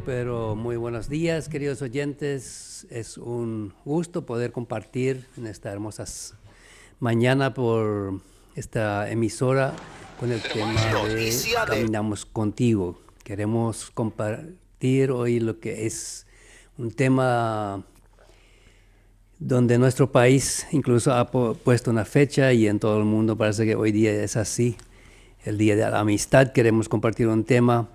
Pero muy buenos días, queridos oyentes. Es un gusto poder compartir en esta hermosa mañana por esta emisora con el tema de Caminamos Contigo. Queremos compartir hoy lo que es un tema donde nuestro país incluso ha puesto una fecha y en todo el mundo parece que hoy día es así. El Día de la Amistad. Queremos compartir un tema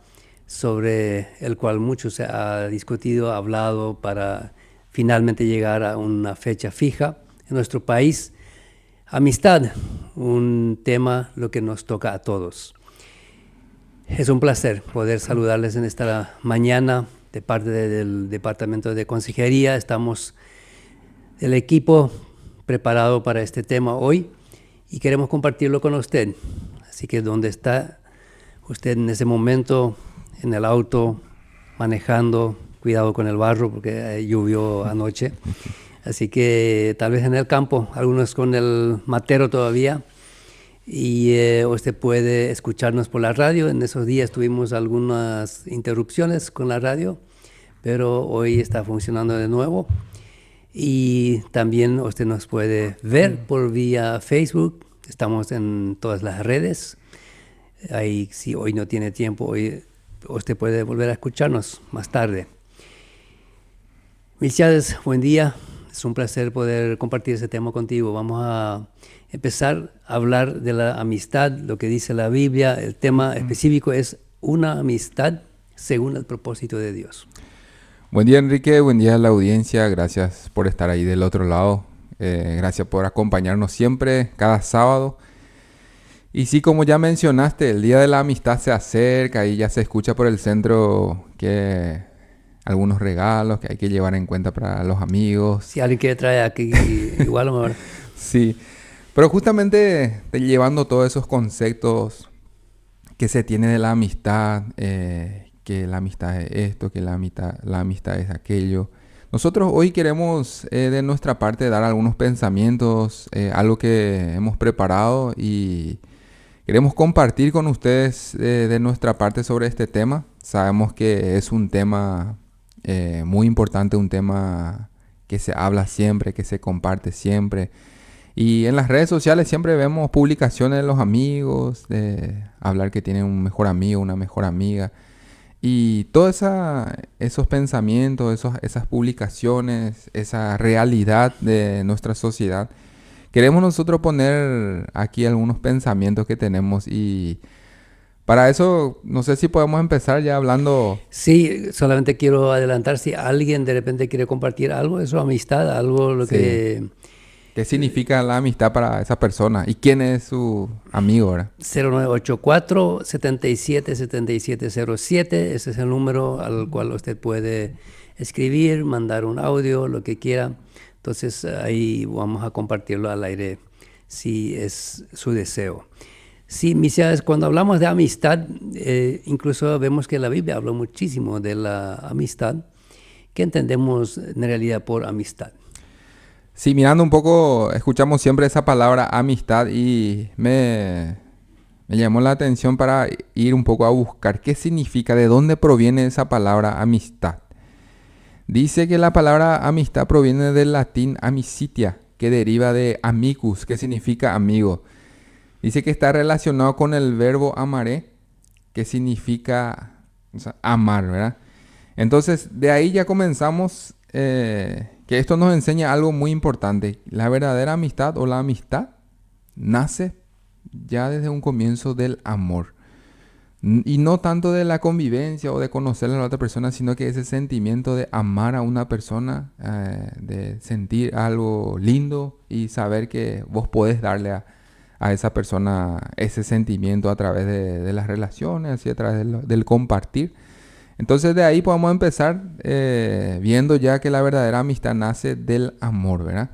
sobre el cual mucho se ha discutido, hablado para finalmente llegar a una fecha fija en nuestro país. Amistad, un tema lo que nos toca a todos. Es un placer poder saludarles en esta mañana de parte del Departamento de Consejería. Estamos el equipo preparado para este tema hoy y queremos compartirlo con usted. Así que donde está usted en ese momento, en el auto, manejando, cuidado con el barro porque llovió anoche. Así que tal vez en el campo, algunos con el matero todavía. Y usted puede escucharnos por la radio. En esos días tuvimos algunas interrupciones con la radio, pero hoy está funcionando de nuevo. Y también usted nos puede ver por vía Facebook. Estamos en todas las redes. Ahí, si hoy no tiene tiempo, hoy usted puede volver a escucharnos más tarde. Michales, buen día. Es un placer poder compartir ese tema contigo. Vamos a empezar a hablar de la amistad, lo que dice la Biblia. El tema específico es una amistad según el propósito de Dios. Buen día, Enrique. Buen día a la audiencia. Gracias por estar ahí del otro lado. Gracias por acompañarnos siempre, cada sábado. Y sí, como ya mencionaste, el Día de la Amistad se acerca, ahí ya se escucha por el centro que algunos regalos que hay que llevar en cuenta para los amigos. Si alguien quiere traer aquí, igual o mejor. Sí, pero justamente llevando todos esos conceptos que se tiene de la amistad, que la amistad es esto, que la amistad es aquello. Nosotros hoy queremos de nuestra parte dar algunos pensamientos, algo que hemos preparado y queremos compartir con ustedes de nuestra parte sobre este tema. Sabemos que es un tema muy importante, un tema que se habla siempre, que se comparte siempre. Y en las redes sociales siempre vemos publicaciones de los amigos, de hablar que tienen un mejor amigo, una mejor amiga. Y todos esos pensamientos, esas publicaciones, esa realidad de nuestra sociedad, queremos nosotros poner aquí algunos pensamientos que tenemos y para eso no sé si podemos empezar ya hablando. Sí, solamente quiero adelantar si alguien de repente quiere compartir algo de su amistad, algo lo Sí. que... ¿Qué significa la amistad para esa persona? ¿Y quién es su amigo, verdad? 0984-777707, ese es el número al cual usted puede escribir, mandar un audio, lo que quiera. Entonces ahí vamos a compartirlo al aire si es su deseo. Sí, Misael, cuando hablamos de amistad, incluso vemos que la Biblia habló muchísimo de la amistad. ¿Qué entendemos en realidad por amistad? Sí, mirando un poco, escuchamos siempre esa palabra amistad y me llamó la atención para ir un poco a buscar qué significa, de dónde proviene esa palabra amistad. Dice que la palabra amistad proviene del latín amicitia, que deriva de amicus, que significa amigo. Dice que está relacionado con el verbo amare, que significa amar, ¿verdad? Entonces, de ahí ya comenzamos que esto nos enseña algo muy importante. La verdadera amistad o la amistad nace ya desde un comienzo del amor. Y no tanto de la convivencia o de conocer a la otra persona, sino que ese sentimiento de amar a una persona, de sentir algo lindo y saber que vos podés darle a esa persona ese sentimiento a través de las relaciones, así a través del compartir. Entonces de ahí podemos empezar viendo ya que la verdadera amistad nace del amor, ¿verdad?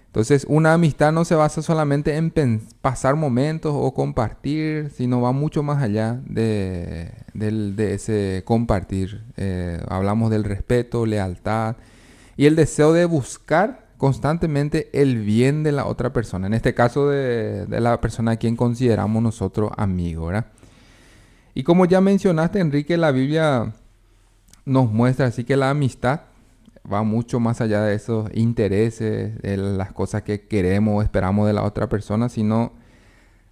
Entonces una amistad no se basa solamente en pasar momentos o compartir, sino va mucho más allá de ese compartir. Hablamos del respeto, lealtad y el deseo de buscar constantemente el bien de la otra persona. En este caso de la persona a quien consideramos nosotros amigo, ¿verdad? Y como ya mencionaste, Enrique, la Biblia nos muestra así que la amistad va mucho más allá de esos intereses, de las cosas que queremos o esperamos de la otra persona, sino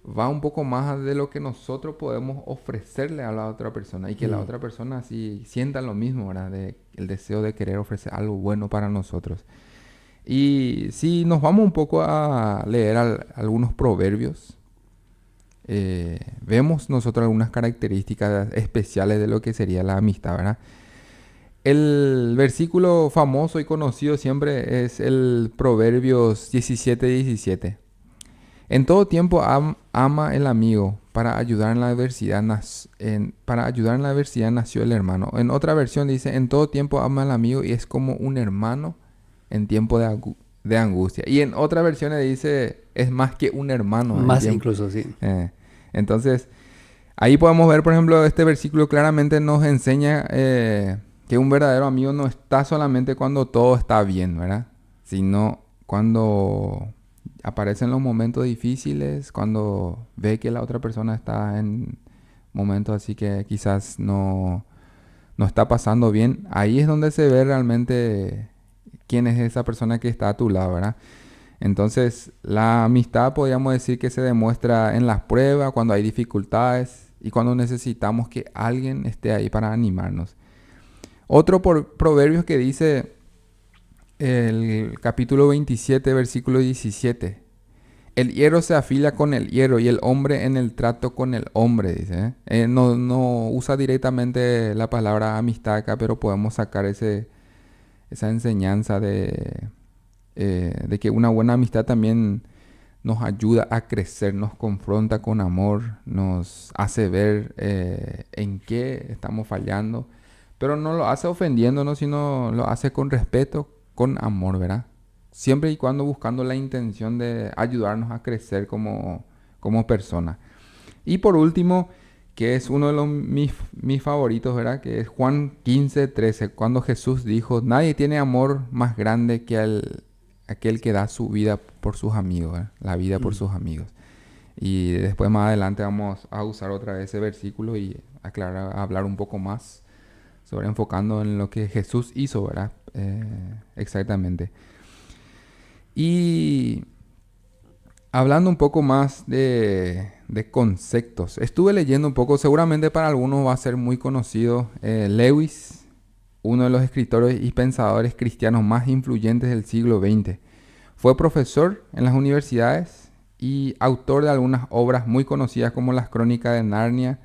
va un poco más de lo que nosotros podemos ofrecerle a la otra persona y que la otra persona así sienta lo mismo, ¿verdad? De, el deseo de querer ofrecer algo bueno para nosotros. Y si nos vamos un poco a leer algunos proverbios, vemos nosotros algunas características especiales de lo que sería la amistad, ¿verdad? El versículo famoso y conocido siempre es el Proverbios 17:17. En todo tiempo ama el amigo, para ayudar en la adversidad, para ayudar en la adversidad nació el hermano. En otra versión dice, en todo tiempo ama al amigo y es como un hermano en tiempo de angustia. Y en otra versión dice, es más que un hermano. Más incluso, sí. Entonces, ahí podemos ver, por ejemplo, este versículo claramente nos enseña que un verdadero amigo no está solamente cuando todo está bien, ¿verdad? Sino cuando aparecen los momentos difíciles, cuando ve que la otra persona está en momentos así que quizás no está pasando bien. Ahí es donde se ve realmente quién es esa persona que está a tu lado, ¿verdad? Entonces, la amistad podríamos decir que se demuestra en las pruebas, cuando hay dificultades y cuando necesitamos que alguien esté ahí para animarnos. Otro proverbio que dice el capítulo 27, versículo 17. El hierro se afila con el hierro y el hombre en el trato con el hombre, dice. No usa directamente la palabra amistad acá, pero podemos sacar esa enseñanza de que una buena amistad también nos ayuda a crecer, nos confronta con amor, nos hace ver en qué estamos fallando, pero no lo hace ofendiéndonos, sino lo hace con respeto, con amor, ¿verdad? Siempre y cuando buscando la intención de ayudarnos a crecer como persona. Y por último, que es uno de mis favoritos, ¿verdad? Que es Juan 15:13, cuando Jesús dijo, nadie tiene amor más grande que aquel que da su vida por sus amigos, ¿verdad? La vida por sus amigos. Y después más adelante vamos a usar otra vez ese versículo y hablar un poco más sobre enfocando en lo que Jesús hizo, ¿verdad? Exactamente. Y hablando un poco más de conceptos, estuve leyendo un poco, seguramente para algunos va a ser muy conocido, Lewis, uno de los escritores y pensadores cristianos más influyentes del siglo XX. Fue profesor en las universidades y autor de algunas obras muy conocidas como Las Crónicas de Narnia.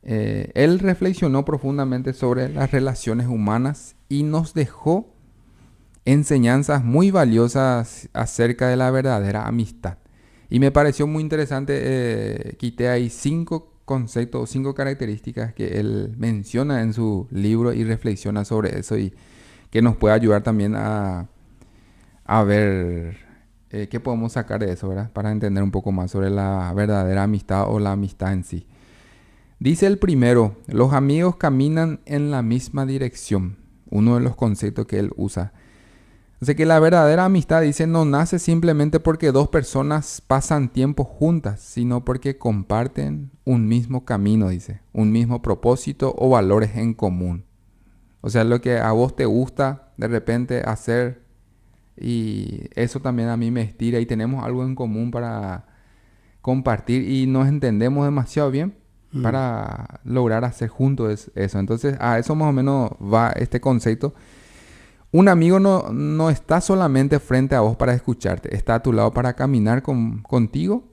Él reflexionó profundamente sobre las relaciones humanas y nos dejó enseñanzas muy valiosas acerca de la verdadera amistad. Y me pareció muy interesante, quité ahí 5 conceptos, 5 características que él menciona en su libro y reflexiona sobre eso y que nos puede ayudar también a ver qué podemos sacar de eso, ¿verdad? Para entender un poco más sobre la verdadera amistad o la amistad en sí. Dice el primero, los amigos caminan en la misma dirección. Uno de los conceptos que él usa. O sea que la verdadera amistad, dice, no nace simplemente porque dos personas pasan tiempo juntas, sino porque comparten un mismo camino, dice, un mismo propósito o valores en común. O sea, lo que a vos te gusta de repente hacer y eso también a mí me estira y tenemos algo en común para compartir y nos entendemos demasiado bien para lograr hacer juntos eso. Entonces, a eso más o menos va este concepto. Un amigo no está solamente frente a vos para escucharte, está a tu lado para caminar contigo.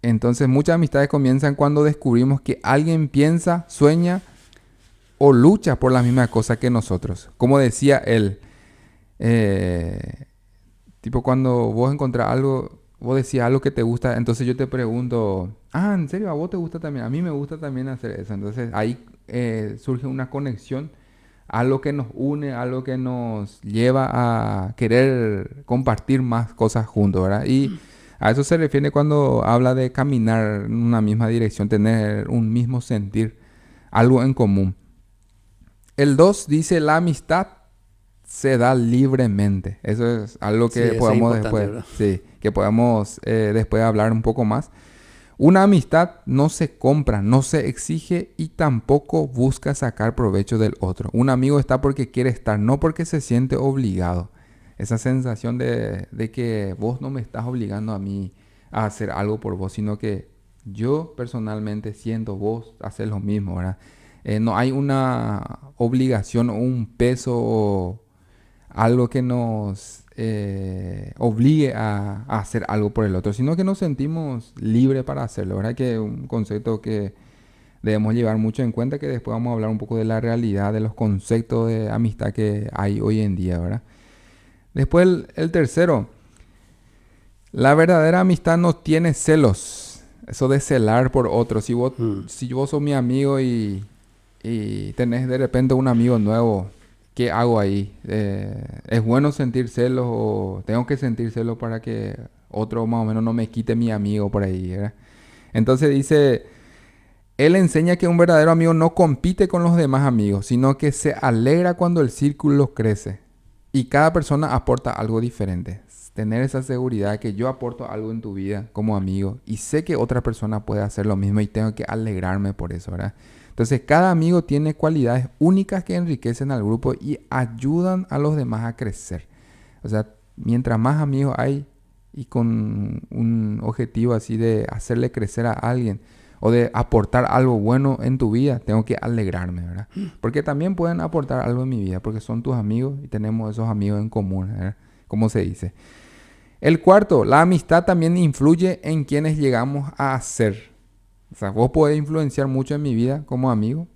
Entonces muchas amistades comienzan cuando descubrimos que alguien piensa, sueña o lucha por la misma cosa que nosotros. Como decía él, tipo cuando vos encontrás algo, vos decís algo que te gusta, entonces yo te pregunto, ¿en serio? ¿A vos te gusta también? A mí me gusta también hacer eso. Entonces ahí surge una conexión, algo que nos une, algo que nos lleva a querer compartir más cosas juntos, ¿verdad? Y a eso se refiere cuando habla de caminar en una misma dirección, tener un mismo sentir, algo en común. El 2 dice, la amistad se da libremente. Eso es algo que podemos después, que podemos después hablar un poco más. Una amistad no se compra, no se exige y tampoco busca sacar provecho del otro. Un amigo está porque quiere estar, no porque se siente obligado. Esa sensación de que vos no me estás obligando a mí a hacer algo por vos, sino que yo personalmente siento vos hacer lo mismo, ¿verdad? No hay una obligación o un peso o algo que nos obligue a hacer algo por el otro, sino que nos sentimos libres para hacerlo, ¿verdad? Que es un concepto que debemos llevar mucho en cuenta, que después vamos a hablar un poco de la realidad, de los conceptos de amistad que hay hoy en día, ¿verdad? Después el tercero, la verdadera amistad no tiene celos, eso de celar por otro. Si vos sos mi amigo y tenés de repente un amigo nuevo, ¿qué hago ahí? ¿Es bueno sentir celos o tengo que sentir celos para que otro más o menos no me quite mi amigo por ahí, ¿verdad? Entonces dice, él enseña que un verdadero amigo no compite con los demás amigos, sino que se alegra cuando el círculo crece y cada persona aporta algo diferente. Tener esa seguridad de que yo aporto algo en tu vida como amigo y sé que otra persona puede hacer lo mismo y tengo que alegrarme por eso, ¿verdad? Entonces, cada amigo tiene cualidades únicas que enriquecen al grupo y ayudan a los demás a crecer. O sea, mientras más amigos hay y con un objetivo así de hacerle crecer a alguien o de aportar algo bueno en tu vida, tengo que alegrarme, ¿verdad? Porque también pueden aportar algo en mi vida, porque son tus amigos y tenemos esos amigos en común, ¿verdad? Como se dice. El cuarto, la amistad también influye en quienes llegamos a ser. O sea, vos podés influenciar mucho en mi vida como amigo.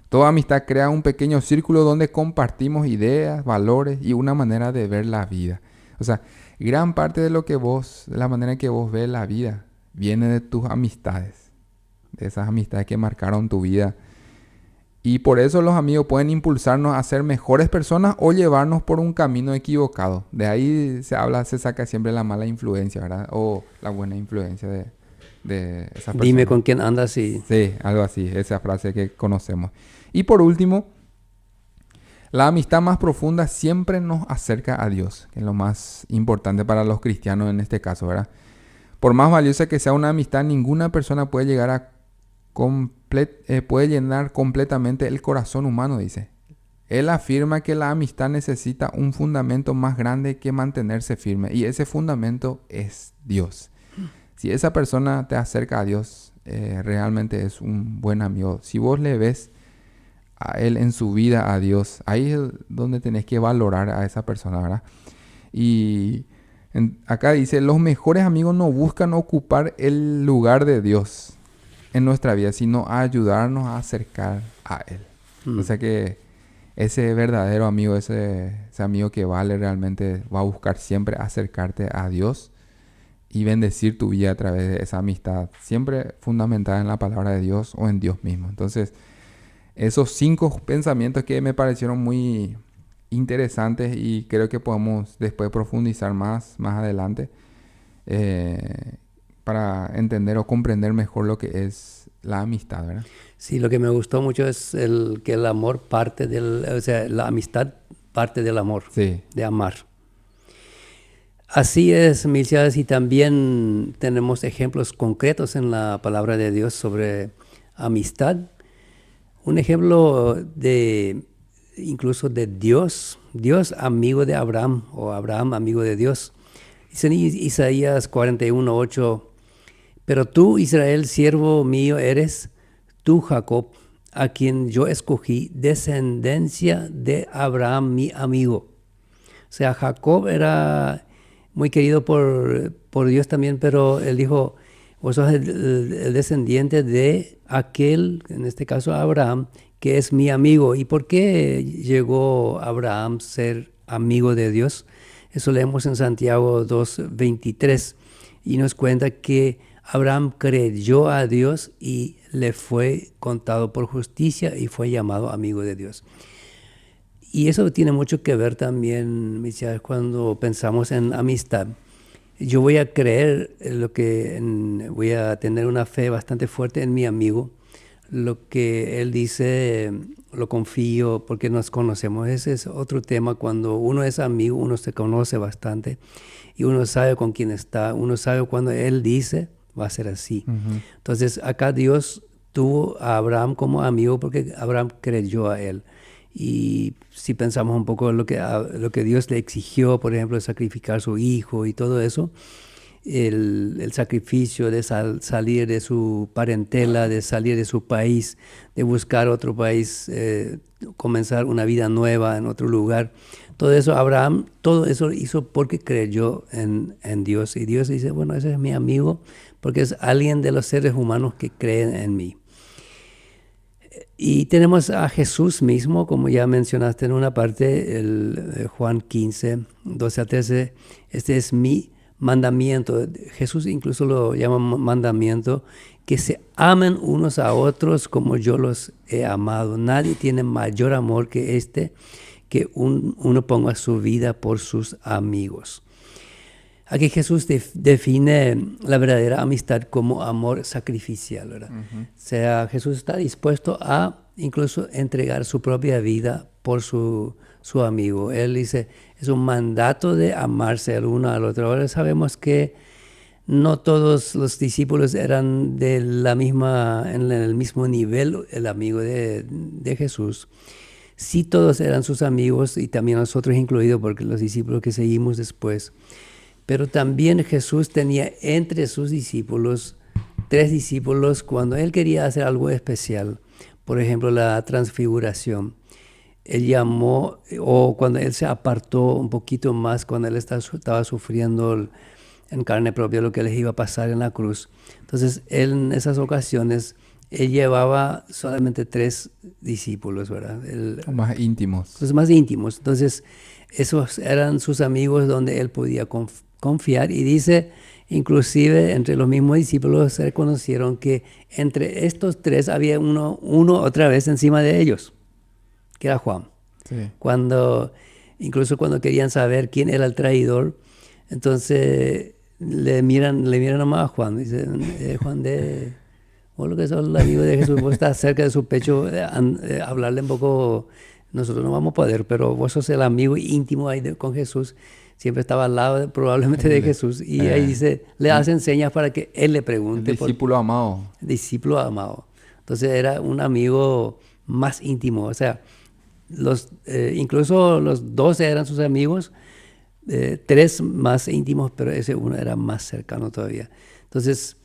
Toda amistad crea un pequeño círculo donde compartimos ideas, valores y una manera de ver la vida. O sea, gran parte de de la manera en que vos ves la vida, viene de tus amistades. De esas amistades que marcaron tu vida. Y por eso los amigos pueden impulsarnos a ser mejores personas o llevarnos por un camino equivocado. De ahí se saca siempre la mala influencia, ¿verdad? O la buena influencia de esa persona. Dime con quién andas y... Sí, algo así, esa frase que conocemos. Y por último, la amistad más profunda siempre nos acerca a Dios, que es lo más importante para los cristianos en este caso, ¿verdad? Por más valiosa que sea una amistad, ninguna persona puede llegar a puede llenar completamente el corazón humano, dice. Él afirma que la amistad necesita un fundamento más grande que mantenerse firme, y ese fundamento es Dios. Si esa persona te acerca a Dios, realmente es un buen amigo. Si vos le ves a Él en su vida, a Dios, ahí es donde tenés que valorar a esa persona, ¿verdad? Y acá dice, los mejores amigos no buscan ocupar el lugar de Dios en nuestra vida, sino a ayudarnos a acercar a Él. O sea que ese verdadero amigo, ese amigo que vale realmente, va a buscar siempre acercarte a Dios y bendecir tu vida a través de esa amistad, siempre fundamentada en la palabra de Dios o en Dios mismo. Entonces, esos 5 pensamientos que me parecieron muy interesantes y creo que podemos después profundizar más adelante para entender o comprender mejor lo que es la amistad, ¿verdad? Sí, lo que me gustó mucho es que el amor parte o sea, la amistad parte del amor, sí, de amar. Así es, Milciades, y también tenemos ejemplos concretos en la palabra de Dios sobre amistad. Un ejemplo incluso de Dios amigo de Abraham, o Abraham amigo de Dios. Dice en Isaías 41:8, pero tú, Israel, siervo mío eres, tú, Jacob, a quien yo escogí, descendencia de Abraham, mi amigo. O sea, Jacob era muy querido por Dios también, pero él dijo, vos sos el descendiente de aquel, en este caso Abraham, que es mi amigo. ¿Y por qué llegó Abraham a ser amigo de Dios? Eso leemos en Santiago 2:23 y nos cuenta que Abraham creyó a Dios y le fue contado por justicia y fue llamado amigo de Dios. Y eso tiene mucho que ver también, Michelle, cuando pensamos en amistad. Yo voy a creer voy a tener una fe bastante fuerte en mi amigo. Lo que él dice, lo confío porque nos conocemos. Ese es otro tema. Cuando uno es amigo, uno se conoce bastante y uno sabe con quién está. Uno sabe cuando él dice, va a ser así. Ujú. Entonces acá Dios tuvo a Abraham como amigo porque Abraham creyó a él. Y si pensamos un poco en lo que Dios le exigió, por ejemplo, de sacrificar a su hijo y todo eso, el sacrificio de salir de su parentela, de salir de su país, de buscar otro país, comenzar una vida nueva en otro lugar. Todo eso, Abraham, todo eso hizo porque creyó en Dios. Y Dios dice, bueno, ese es mi amigo porque es alguien de los seres humanos que creen en mí. Y tenemos a Jesús mismo, como ya mencionaste en una parte, Juan 15, 12 a 13, este es mi mandamiento. Jesús incluso lo llama mandamiento, que se amen unos a otros como yo los he amado. Nadie tiene mayor amor que que uno ponga su vida por sus amigos. Aquí Jesús define la verdadera amistad como amor sacrificial, ¿verdad? Ujú. O sea, Jesús está dispuesto a incluso entregar su propia vida por su amigo. Él dice, es un mandato de amarse el uno al otro. Ahora sabemos que no todos los discípulos eran de en el mismo nivel, el amigo de Jesús. Sí, todos eran sus amigos y también nosotros incluidos, porque los discípulos que seguimos después. Pero también Jesús tenía entre sus discípulos 3 discípulos cuando él quería hacer algo especial. Por ejemplo, la transfiguración. Él llamó, o cuando él se apartó un poquito más, cuando él estaba sufriendo en carne propia lo que les iba a pasar en la cruz. Entonces, él en esas ocasiones, él llevaba solamente 3 discípulos, ¿verdad? Los más íntimos. Los más íntimos. Entonces, esos eran sus amigos donde él podía confiar. Y dice, inclusive entre los mismos discípulos se reconocieron que entre estos 3 había uno otra vez encima de ellos, que era Juan. Sí. Incluso cuando querían saber quién era el traidor, entonces le miran nomás a Juan. Dicen, Juan, vos lo que sos el amigo de Jesús, vos estás cerca de su pecho, hablarle un poco, nosotros no vamos a poder, pero vos sos el amigo íntimo ahí con Jesús, siempre estaba al lado probablemente de Jesús, y ahí dice, le hacen señas para que él le pregunte. El discípulo amado. Discípulo amado. Entonces era un amigo más íntimo, o sea, incluso los 12 eran sus amigos, 3 más íntimos, pero ese uno era más cercano todavía. Entonces,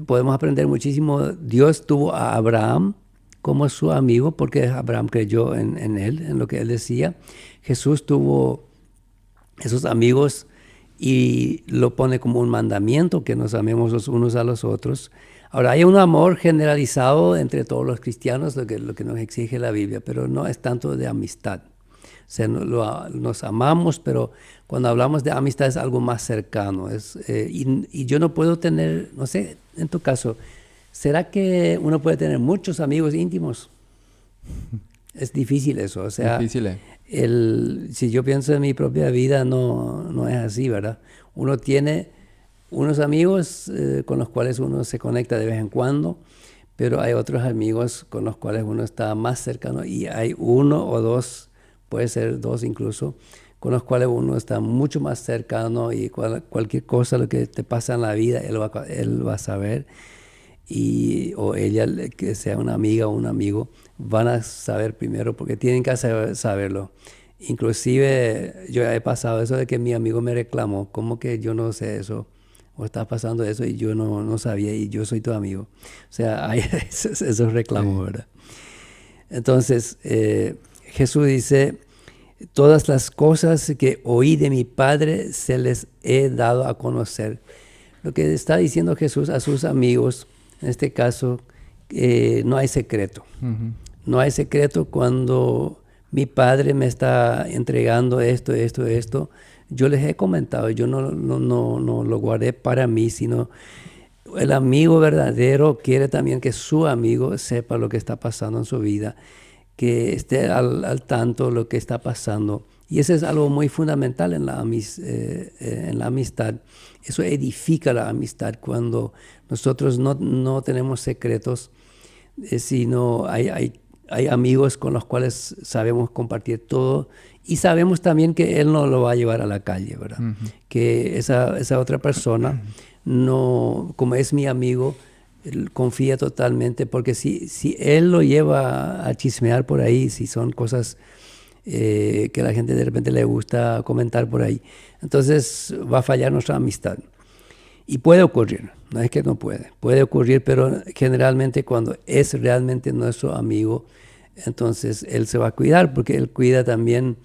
podemos aprender muchísimo. Dios tuvo a Abraham como su amigo porque Abraham creyó en él, en lo que él decía. Jesús tuvo esos amigos y lo pone como un mandamiento, que nos amemos los unos a los otros. Ahora, hay un amor generalizado entre todos los cristianos, lo que nos exige la Biblia, pero no es tanto de amistad. O sea, nos amamos, pero cuando hablamos de amistad es algo más cercano. Y yo no puedo tener, no sé, en tu caso, ¿será que uno puede tener muchos amigos íntimos? Es difícil eso. O sea, Difícil. si yo pienso en mi propia vida, no es así, ¿verdad? Uno tiene unos amigos con los cuales uno se conecta de vez en cuando, pero hay otros amigos con los cuales uno está más cercano y hay 1 o 2, puede ser 2 incluso, con los cuales uno está mucho más cercano y cualquier cosa, lo que te pasa en la vida, él va a saber, o ella, que sea una amiga o un amigo, van a saber primero porque tienen que saberlo. Inclusive yo he pasado eso de que mi amigo me reclamó, ¿cómo que yo no sé eso? O está pasando eso y yo no sabía y yo soy tu amigo. O sea, hay esos reclamos, ¿verdad? Entonces, Jesús dice, todas las cosas que oí de mi Padre se les he dado a conocer. Lo que está diciendo Jesús a sus amigos, en este caso, no hay secreto. Ujú. No hay secreto cuando mi Padre me está entregando esto. Yo les he comentado, yo no lo guardé para mí, sino el amigo verdadero quiere también que su amigo sepa lo que está pasando en su vida, que esté al tanto de lo que está pasando. Y eso es algo muy fundamental en la amistad. Eso edifica la amistad cuando nosotros no tenemos secretos, sino hay amigos con los cuales sabemos compartir todo y sabemos también que él no lo va a llevar a la calle, ¿verdad? Ujú. Que esa otra persona no, como es mi amigo, él confía totalmente, porque si él lo lleva a chismear por ahí, si son cosas que a la gente de repente le gusta comentar por ahí, entonces va a fallar nuestra amistad. Y puede ocurrir, no es que no puede ocurrir, pero generalmente cuando es realmente nuestro amigo, entonces él se va a cuidar, porque él cuida también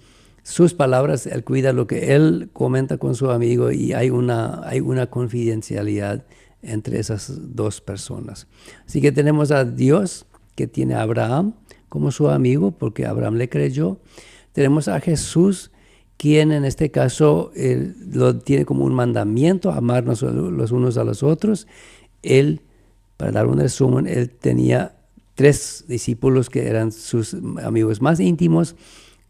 sus palabras, él cuida lo que él comenta con su amigo, y hay una confidencialidad entre esas dos personas. Así que tenemos a Dios, que tiene a Abraham como su amigo, porque Abraham le creyó. Tenemos a Jesús, quien en este caso lo tiene como un mandamiento, amarnos los unos a los otros. Él, para dar un resumen, él tenía 3 discípulos que eran sus amigos más íntimos,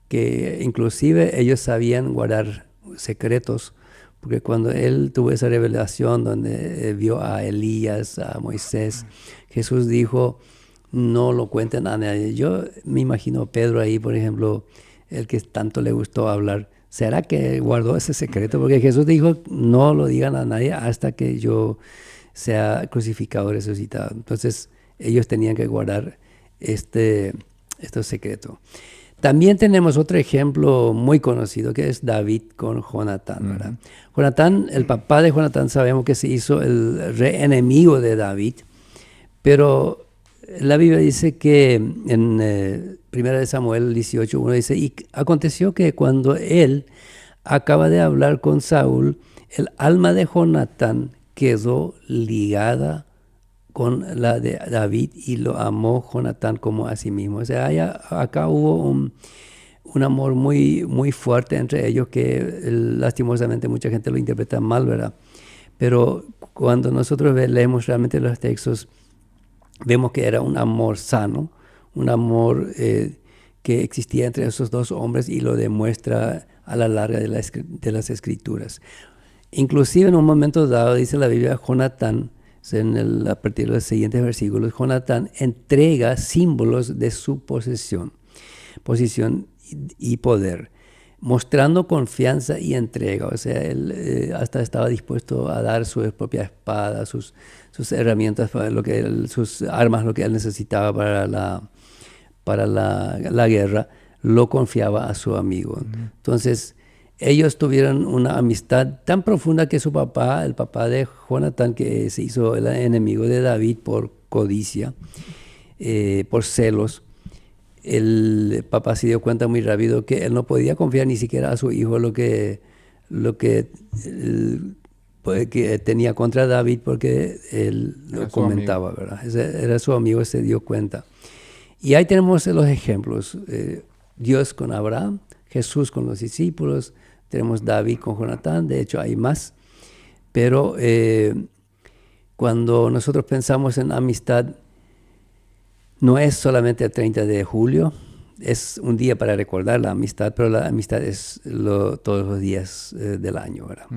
que inclusive ellos sabían guardar secretos, porque cuando él tuvo esa revelación donde vio a Elías, a Moisés, Jesús dijo, no lo cuenten a nadie. Yo me imagino a Pedro ahí, por ejemplo, el que tanto le gustó hablar. ¿Será que guardó ese secreto? Porque Jesús dijo, no lo digan a nadie hasta que yo sea crucificado y resucitado. Entonces ellos tenían que guardar este secreto. También tenemos otro ejemplo muy conocido, que es David con Jonatán, ¿verdad? Jonatán, el papá de Jonatán, sabemos que se hizo el re enemigo de David, pero la Biblia dice que en 1 Samuel 18:1 dice, y aconteció que cuando él acaba de hablar con Saúl, el alma de Jonatán quedó ligada con la de David, y lo amó Jonatán como a sí mismo. O sea, acá hubo un amor muy, muy fuerte entre ellos, que lastimosamente mucha gente lo interpreta mal, ¿verdad? Pero cuando nosotros leemos realmente los textos, vemos que era un amor sano, un amor que existía entre esos dos hombres, y lo demuestra a la larga de las Escrituras. Inclusive en un momento dado, dice la Biblia, Jonatán, a partir de los siguientes versículos, Jonatán entrega símbolos de su posición y poder, mostrando confianza y entrega. O sea, él hasta estaba dispuesto a dar su propia espada, sus herramientas, sus armas, lo que él necesitaba para la guerra, lo confiaba a su amigo. Entonces, ellos tuvieron una amistad tan profunda que su papá, el papá de Jonatán, que se hizo el enemigo de David por codicia, por celos, el papá se dio cuenta muy rápido que él no podía confiar ni siquiera a su hijo lo que tenía contra David, porque él lo comentaba, ¿verdad? Era su amigo, se dio cuenta. Y ahí tenemos los ejemplos. Dios con Abraham, Jesús con los discípulos, tenemos David con Jonatán, de hecho hay más. Pero cuando nosotros pensamos en amistad, no es solamente el 30 de julio, es un día para recordar la amistad, pero la amistad es todos los días del año, ¿verdad?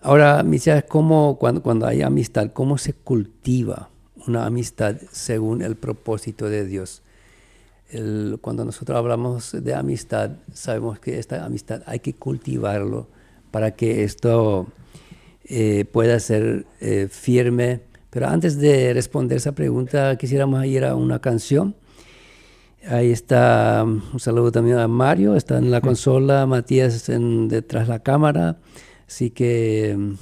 Ahora, Michelle, cuando hay amistad, ¿cómo se cultiva una amistad según el propósito de Dios? Cuando nosotros hablamos de amistad, sabemos que esta amistad hay que cultivarlo para que esto pueda ser firme. Pero antes de responder esa pregunta, quisiéramos ir a una canción. Ahí está, un saludo también a Mario, está en la consola, Matías detrás de la cámara. Así que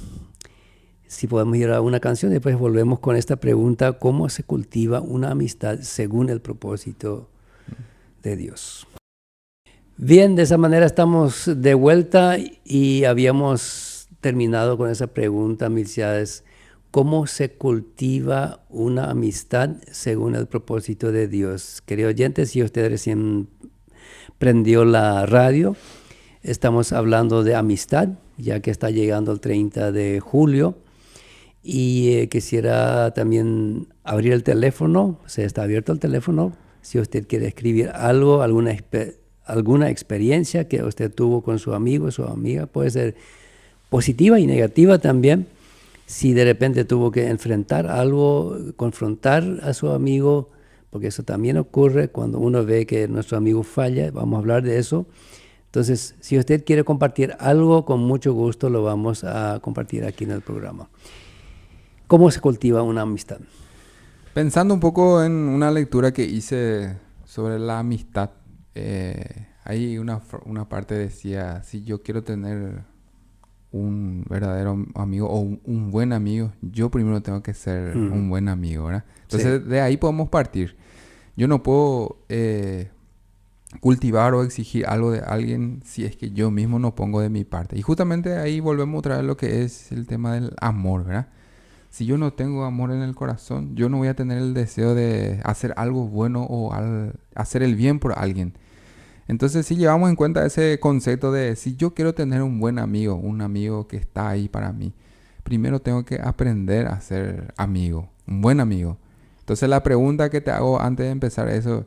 si podemos ir a una canción, después volvemos con esta pregunta: ¿cómo se cultiva una amistad según el propósito de Dios? Bien, de esa manera estamos de vuelta, y habíamos terminado con esa pregunta, Milciades: ¿cómo se cultiva una amistad según el propósito de Dios? Queridos oyentes, si usted recién prendió la radio, estamos hablando de amistad, ya que está llegando el 30 de julio. Y quisiera también abrir el teléfono, o sea, está abierto el teléfono. Si usted quiere escribir algo, alguna experiencia que usted tuvo con su amigo, su amiga, puede ser positiva y negativa también. Si de repente tuvo que enfrentar algo, confrontar a su amigo, porque eso también ocurre cuando uno ve que nuestro amigo falla, vamos a hablar de eso, Entonces, si usted quiere compartir algo, con mucho gusto lo vamos a compartir aquí en el programa. ¿Cómo se cultiva una amistad? Pensando un poco en una lectura que hice sobre la amistad, hay una parte decía, si yo quiero tener un verdadero amigo o un buen amigo, yo primero tengo que ser un buen amigo, ¿verdad? Entonces, de ahí podemos partir. Yo no puedo cultivar o exigir algo de alguien si es que yo mismo no pongo de mi parte. Y justamente ahí volvemos otra vez a lo que es el tema del amor, ¿verdad? Si yo no tengo amor en el corazón, yo no voy a tener el deseo de hacer algo bueno o hacer el bien por alguien. Entonces, si llevamos en cuenta ese concepto de si yo quiero tener un buen amigo, un amigo que está ahí para mí, primero tengo que aprender a ser amigo, un buen amigo. Entonces, la pregunta que te hago antes de empezar eso,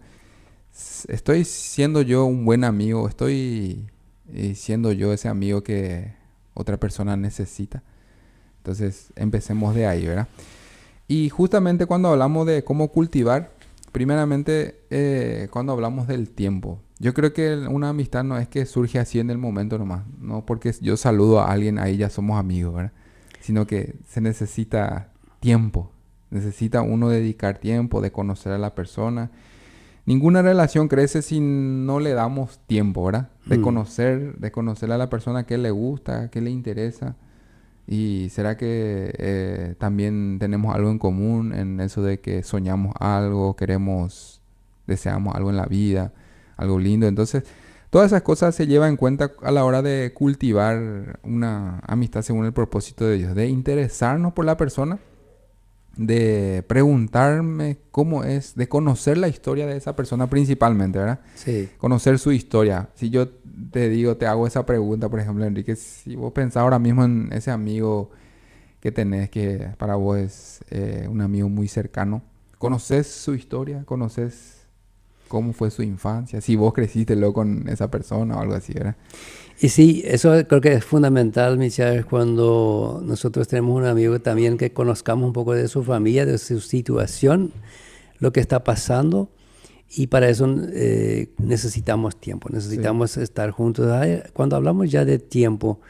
¿estoy siendo yo un buen amigo? ¿Estoy siendo yo ese amigo que otra persona necesita? Entonces, empecemos de ahí, ¿verdad? Y justamente cuando hablamos de cómo cultivar, primeramente, cuando hablamos del tiempo, yo creo que una amistad no es que surge así en el momento nomás, no porque yo saludo a alguien, ahí ya somos amigos, ¿verdad? Sino que se necesita tiempo, necesita uno dedicar tiempo de conocer a la persona. Ninguna relación crece si no le damos tiempo, ¿verdad? De conocer a la persona qué le gusta, qué le interesa. ¿Y será que también tenemos algo en común en eso de que soñamos algo, deseamos algo en la vida, algo lindo? Entonces, todas esas cosas se llevan en cuenta a la hora de cultivar una amistad según el propósito de Dios, de interesarnos por la persona, de preguntarme cómo es, de conocer la historia de esa persona principalmente, ¿verdad? Sí. Conocer su historia. Si yo te hago esa pregunta, por ejemplo, Enrique, si vos pensás ahora mismo en ese amigo que tenés, que para vos es un amigo muy cercano, ¿conoces su historia? ¿Conoces cómo fue su infancia? Si vos creciste luego con esa persona o algo así, ¿verdad? Y sí, eso creo que es fundamental, Michelle, cuando nosotros tenemos un amigo también que conozcamos un poco de su familia, de su situación, lo que está pasando. Y para eso necesitamos tiempo, necesitamos estar juntos. Cuando hablamos ya de tiempo,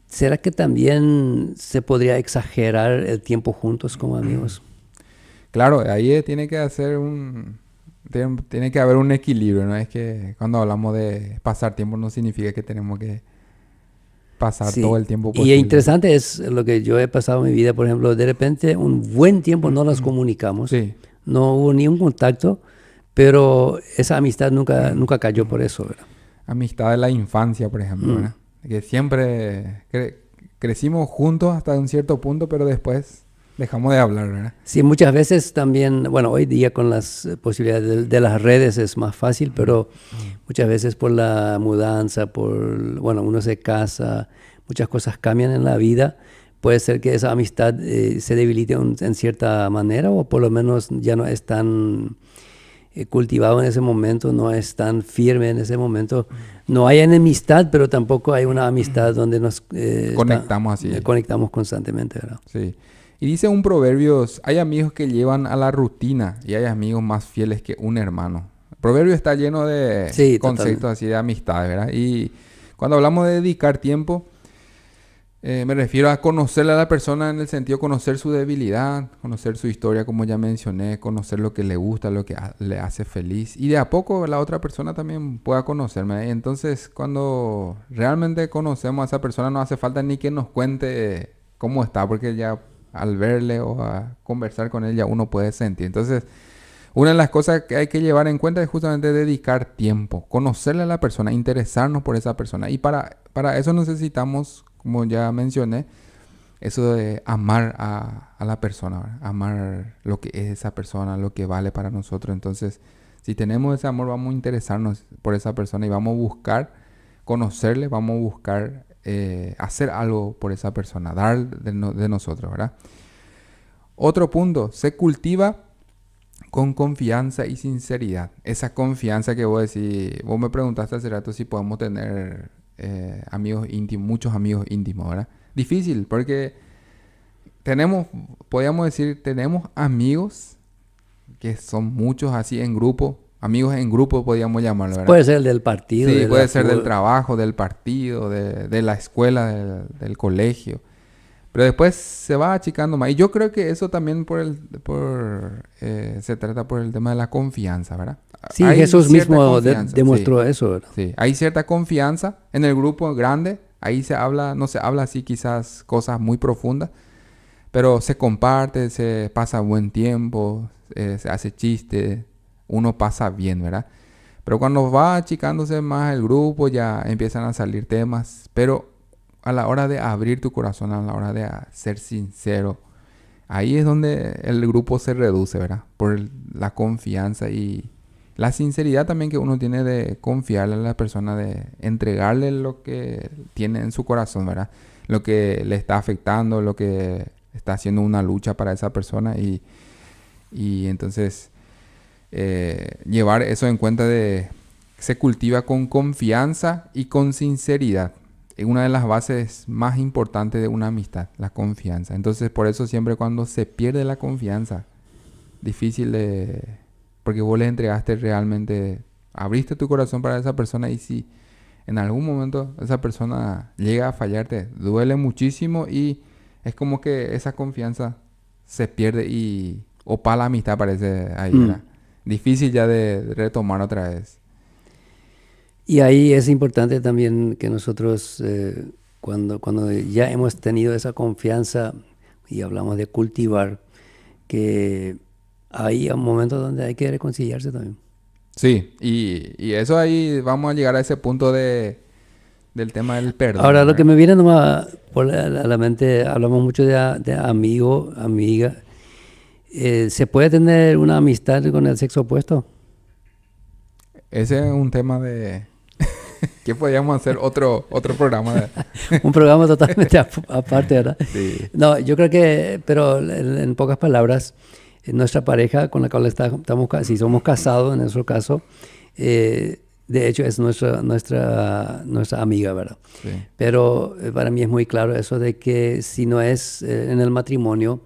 ¿será que también se podría exagerar el tiempo juntos como amigos? Claro, ahí tiene que haber un equilibrio, ¿no? Es que cuando hablamos de pasar tiempo no significa que tenemos que pasar todo el tiempo posible. Y interesante es lo que yo he pasado en mi vida, por ejemplo, de repente un buen tiempo no nos comunicamos, no hubo ni un contacto, pero esa amistad nunca cayó por eso, ¿verdad? Amistad de la infancia, por ejemplo, ¿verdad? Que siempre crecimos juntos hasta un cierto punto, pero después dejamos de hablar, ¿verdad? Sí, muchas veces también, bueno, hoy día con las posibilidades de las redes es más fácil, pero muchas veces por la mudanza, uno se casa, muchas cosas cambian en la vida. Puede ser que esa amistad se debilite en cierta manera, o por lo menos ya no es tan cultivado en ese momento, no es tan firme en ese momento. No hay enemistad, pero tampoco hay una amistad donde nos conectamos constantemente, ¿verdad? Sí. Y dice un proverbio, hay amigos que llevan a la rutina y hay amigos más fieles que un hermano. El proverbio está lleno de conceptos así de amistad, ¿verdad? Y cuando hablamos de dedicar tiempo, me refiero a conocerle a la persona en el sentido de conocer su debilidad, conocer su historia, como ya mencioné, conocer lo que le gusta, lo que le hace feliz. Y de a poco la otra persona también pueda conocerme. Entonces, cuando realmente conocemos a esa persona, no hace falta ni que nos cuente cómo está, porque ya al verle o a conversar con él ya uno puede sentir. Entonces, una de las cosas que hay que llevar en cuenta es justamente dedicar tiempo, conocerle a la persona, interesarnos por esa persona. Y para eso necesitamos, como ya mencioné, eso de amar a la persona, ¿verdad? Amar lo que es esa persona, lo que vale para nosotros. Entonces, si tenemos ese amor, vamos a interesarnos por esa persona y vamos a buscar conocerle, vamos a buscar hacer algo por esa persona, dar de nosotros, ¿verdad? Otro punto, se cultiva con confianza y sinceridad. Esa confianza que vos me preguntaste hace rato si podemos tener amigos íntimos, muchos amigos íntimos, ¿verdad? Difícil, porque podríamos decir, tenemos amigos que son muchos así en grupo, amigos en grupo podríamos llamarlo, ¿verdad? Puede ser del partido. Sí, puede ser del trabajo, del partido, de la escuela, del colegio. Pero después se va achicando más. Y yo creo que eso también se trata por el tema de la confianza, ¿verdad? Sí, Hay Jesús cierta mismo confianza, demostró sí, eso, ¿verdad? sí. Hay cierta confianza en el grupo grande. Ahí no se habla así quizás cosas muy profundas. Pero se comparte, se pasa buen tiempo, se hace chiste, uno pasa bien, ¿verdad? Pero cuando va achicándose más el grupo ya empiezan a salir temas. Pero a la hora de abrir tu corazón, a la hora de ser sincero, ahí es donde el grupo se reduce, ¿verdad? Por la confianza y la sinceridad también que uno tiene de confiarle a la persona, de entregarle lo que tiene en su corazón, ¿verdad? Lo que le está afectando, lo que está haciendo una lucha para esa persona y entonces llevar eso en cuenta se cultiva con confianza y con sinceridad. Es una de las bases más importantes de una amistad, la confianza. Entonces, por eso siempre cuando se pierde la confianza, difícil porque vos le entregaste realmente, abriste tu corazón para esa persona y si en algún momento esa persona llega a fallarte, duele muchísimo y es como que esa confianza se pierde o para la amistad parece ahí, ¿verdad? Difícil ya de retomar otra vez. Y ahí es importante también que nosotros, cuando ya hemos tenido esa confianza y hablamos de cultivar, que hay un momento donde hay que reconciliarse también. Sí, y eso ahí vamos a llegar a ese punto del tema del perdón. Ahora, lo ¿verdad? que me viene nomás a la mente, hablamos mucho de amigo, amiga. ¿Se puede tener una amistad con el sexo opuesto? Ese es un tema que podríamos hacer otro programa. Un programa totalmente aparte, ¿verdad? Sí. No, yo creo que, pero en pocas palabras, nuestra pareja con la cual si somos casados en nuestro caso, de hecho es nuestra amiga, ¿verdad? Sí. Pero para mí es muy claro eso de que si no es en el matrimonio,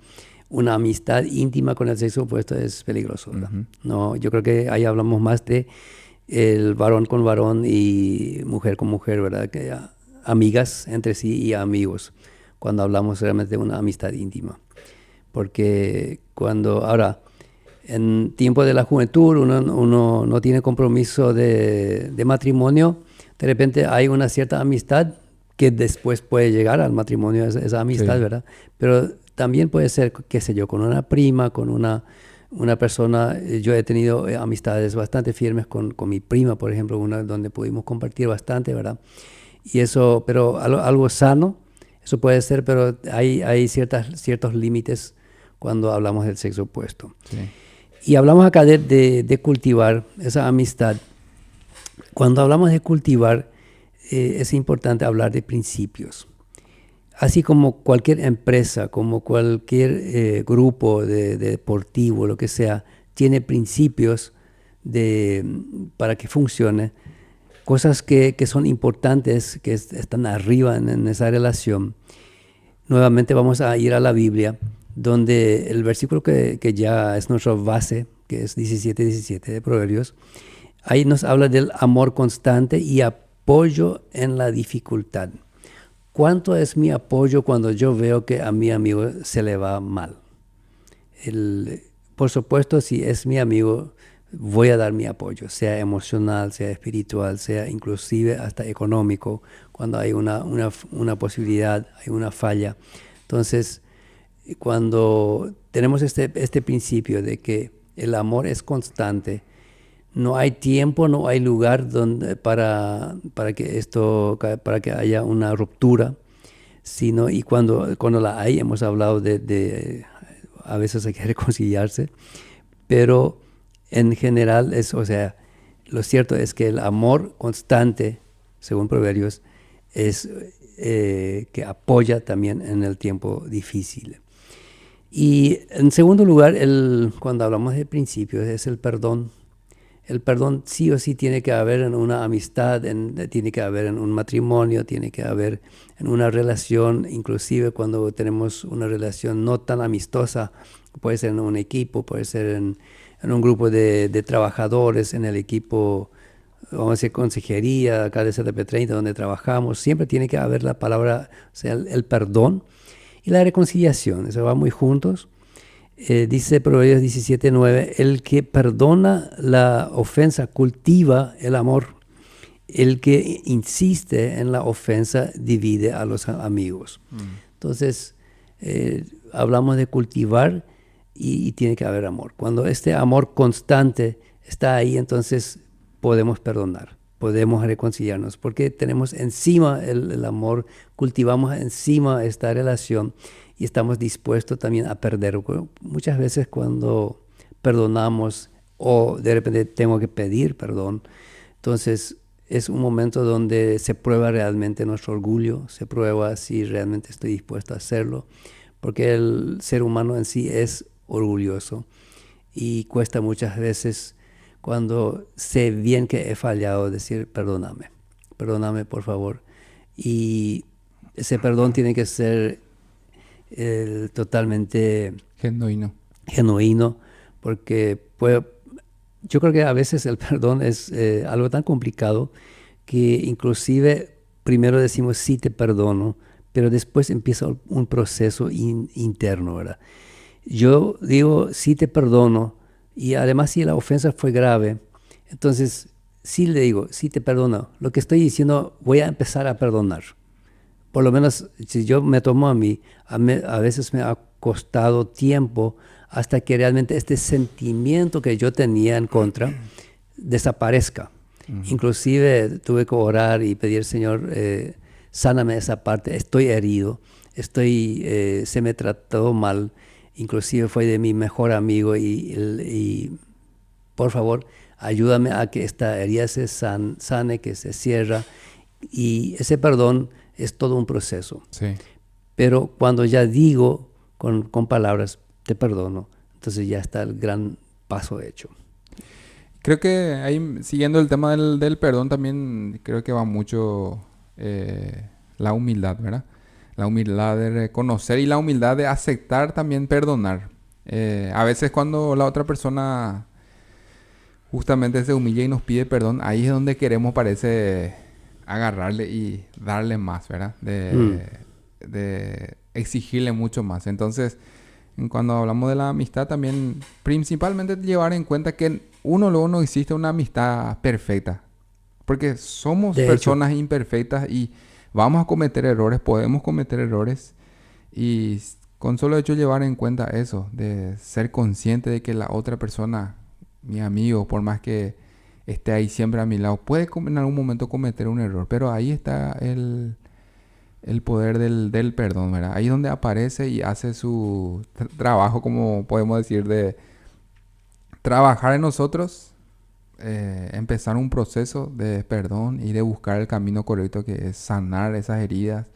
una amistad íntima con el sexo opuesto es peligroso, ¿verdad? Uh-huh. No, yo creo que ahí hablamos más de el varón con varón y mujer con mujer, ¿verdad? Que amigas entre sí y amigos, cuando hablamos realmente de una amistad íntima. Porque ahora, en tiempo de la juventud, uno no tiene compromiso de matrimonio, de repente hay una cierta amistad que después puede llegar al matrimonio, esa amistad, Sí. ¿verdad? Pero también puede ser, qué sé yo, con una prima, con una persona. Yo he tenido amistades bastante firmes con mi prima, por ejemplo, una donde pudimos compartir bastante, ¿verdad? Y eso, pero algo sano, eso puede ser, pero hay ciertos límites cuando hablamos del sexo opuesto. Sí. Y hablamos acá de cultivar esa amistad. Cuando hablamos de cultivar, es importante hablar de principios. Así como cualquier empresa, como cualquier grupo deportivo, lo que sea, tiene principios para que funcione, cosas que son importantes, que están arriba en esa relación. Nuevamente vamos a ir a la Biblia, donde el versículo que ya es nuestra base, que es 17:17 de Proverbios, ahí nos habla del amor constante y apoyo en la dificultad. ¿Cuánto es mi apoyo cuando yo veo que a mi amigo se le va mal? Por supuesto, si es mi amigo, voy a dar mi apoyo, sea emocional, sea espiritual, sea inclusive hasta económico, cuando hay una posibilidad, hay una falla. Entonces, cuando tenemos este principio de que el amor es constante, no hay tiempo, no hay lugar para que haya una ruptura, y cuando la hay, hemos hablado de a veces hay que reconciliarse, pero en general lo cierto es que el amor constante, según Proverbios, es que apoya también en el tiempo difícil. Y en segundo lugar, cuando hablamos de principios, es el perdón. El perdón sí o sí tiene que haber en una amistad, tiene que haber en un matrimonio, tiene que haber en una relación, inclusive cuando tenemos una relación no tan amistosa, puede ser en un equipo, puede ser en en un grupo de trabajadores, en el equipo, vamos a decir, consejería, acá de CTP30, donde trabajamos, siempre tiene que haber la palabra, o sea, el perdón y la reconciliación. Eso va muy juntos. Dice Proverbios 17:9, el que perdona la ofensa cultiva el amor. El que insiste en la ofensa divide a los amigos. Entonces, hablamos de cultivar y tiene que haber amor. Cuando este amor constante está ahí, entonces podemos perdonar, podemos reconciliarnos, porque tenemos encima el amor, cultivamos encima esta relación y estamos dispuestos también a perder. Muchas veces cuando perdonamos o de repente tengo que pedir perdón, entonces es un momento donde se prueba realmente nuestro orgullo, se prueba si realmente estoy dispuesto a hacerlo, porque el ser humano en sí es orgulloso y cuesta muchas veces cuando sé bien que he fallado decir perdóname por favor. Y ese perdón tiene que ser totalmente genuino, porque yo creo que a veces el perdón es algo tan complicado que inclusive primero decimos sí te perdono, pero después empieza un proceso interno, ¿verdad? Yo digo sí te perdono y además si la ofensa fue grave, entonces sí le digo sí te perdono. Lo que estoy diciendo voy a empezar a perdonar. Por lo menos si yo me tomo a mí, a veces me ha costado tiempo hasta que realmente este sentimiento que yo tenía en contra desaparezca. Inclusive tuve que orar y pedir, Señor, sáname esa parte, estoy herido, se me trató mal, inclusive fue de mi mejor amigo y por favor, ayúdame a que esta herida se sane, que se cierre. Y ese perdón es todo un proceso. Sí. Pero cuando ya digo con palabras, te perdono, entonces ya está el gran paso hecho. Creo que ahí, siguiendo el tema del perdón, también creo que va mucho la humildad, ¿verdad? La humildad de reconocer y la humildad de aceptar también perdonar. A veces cuando la otra persona justamente se humilla y nos pide perdón, ahí es donde queremos, parece, agarrarle y darle más, ¿verdad? De exigirle mucho más. Entonces, cuando hablamos de la amistad también, principalmente llevar en cuenta que luego no existe una amistad perfecta. Porque somos personas imperfectas y vamos a cometer errores, podemos cometer errores. Y con solo hecho llevar en cuenta eso, de ser consciente de que la otra persona, mi amigo, por más que esté ahí siempre a mi lado, puede en algún momento cometer un error. Pero ahí está el poder del perdón, ¿verdad? Ahí es donde aparece y hace su trabajo, como podemos decir, de trabajar en nosotros, empezar un proceso de perdón y de buscar el camino correcto, que es sanar esas heridas.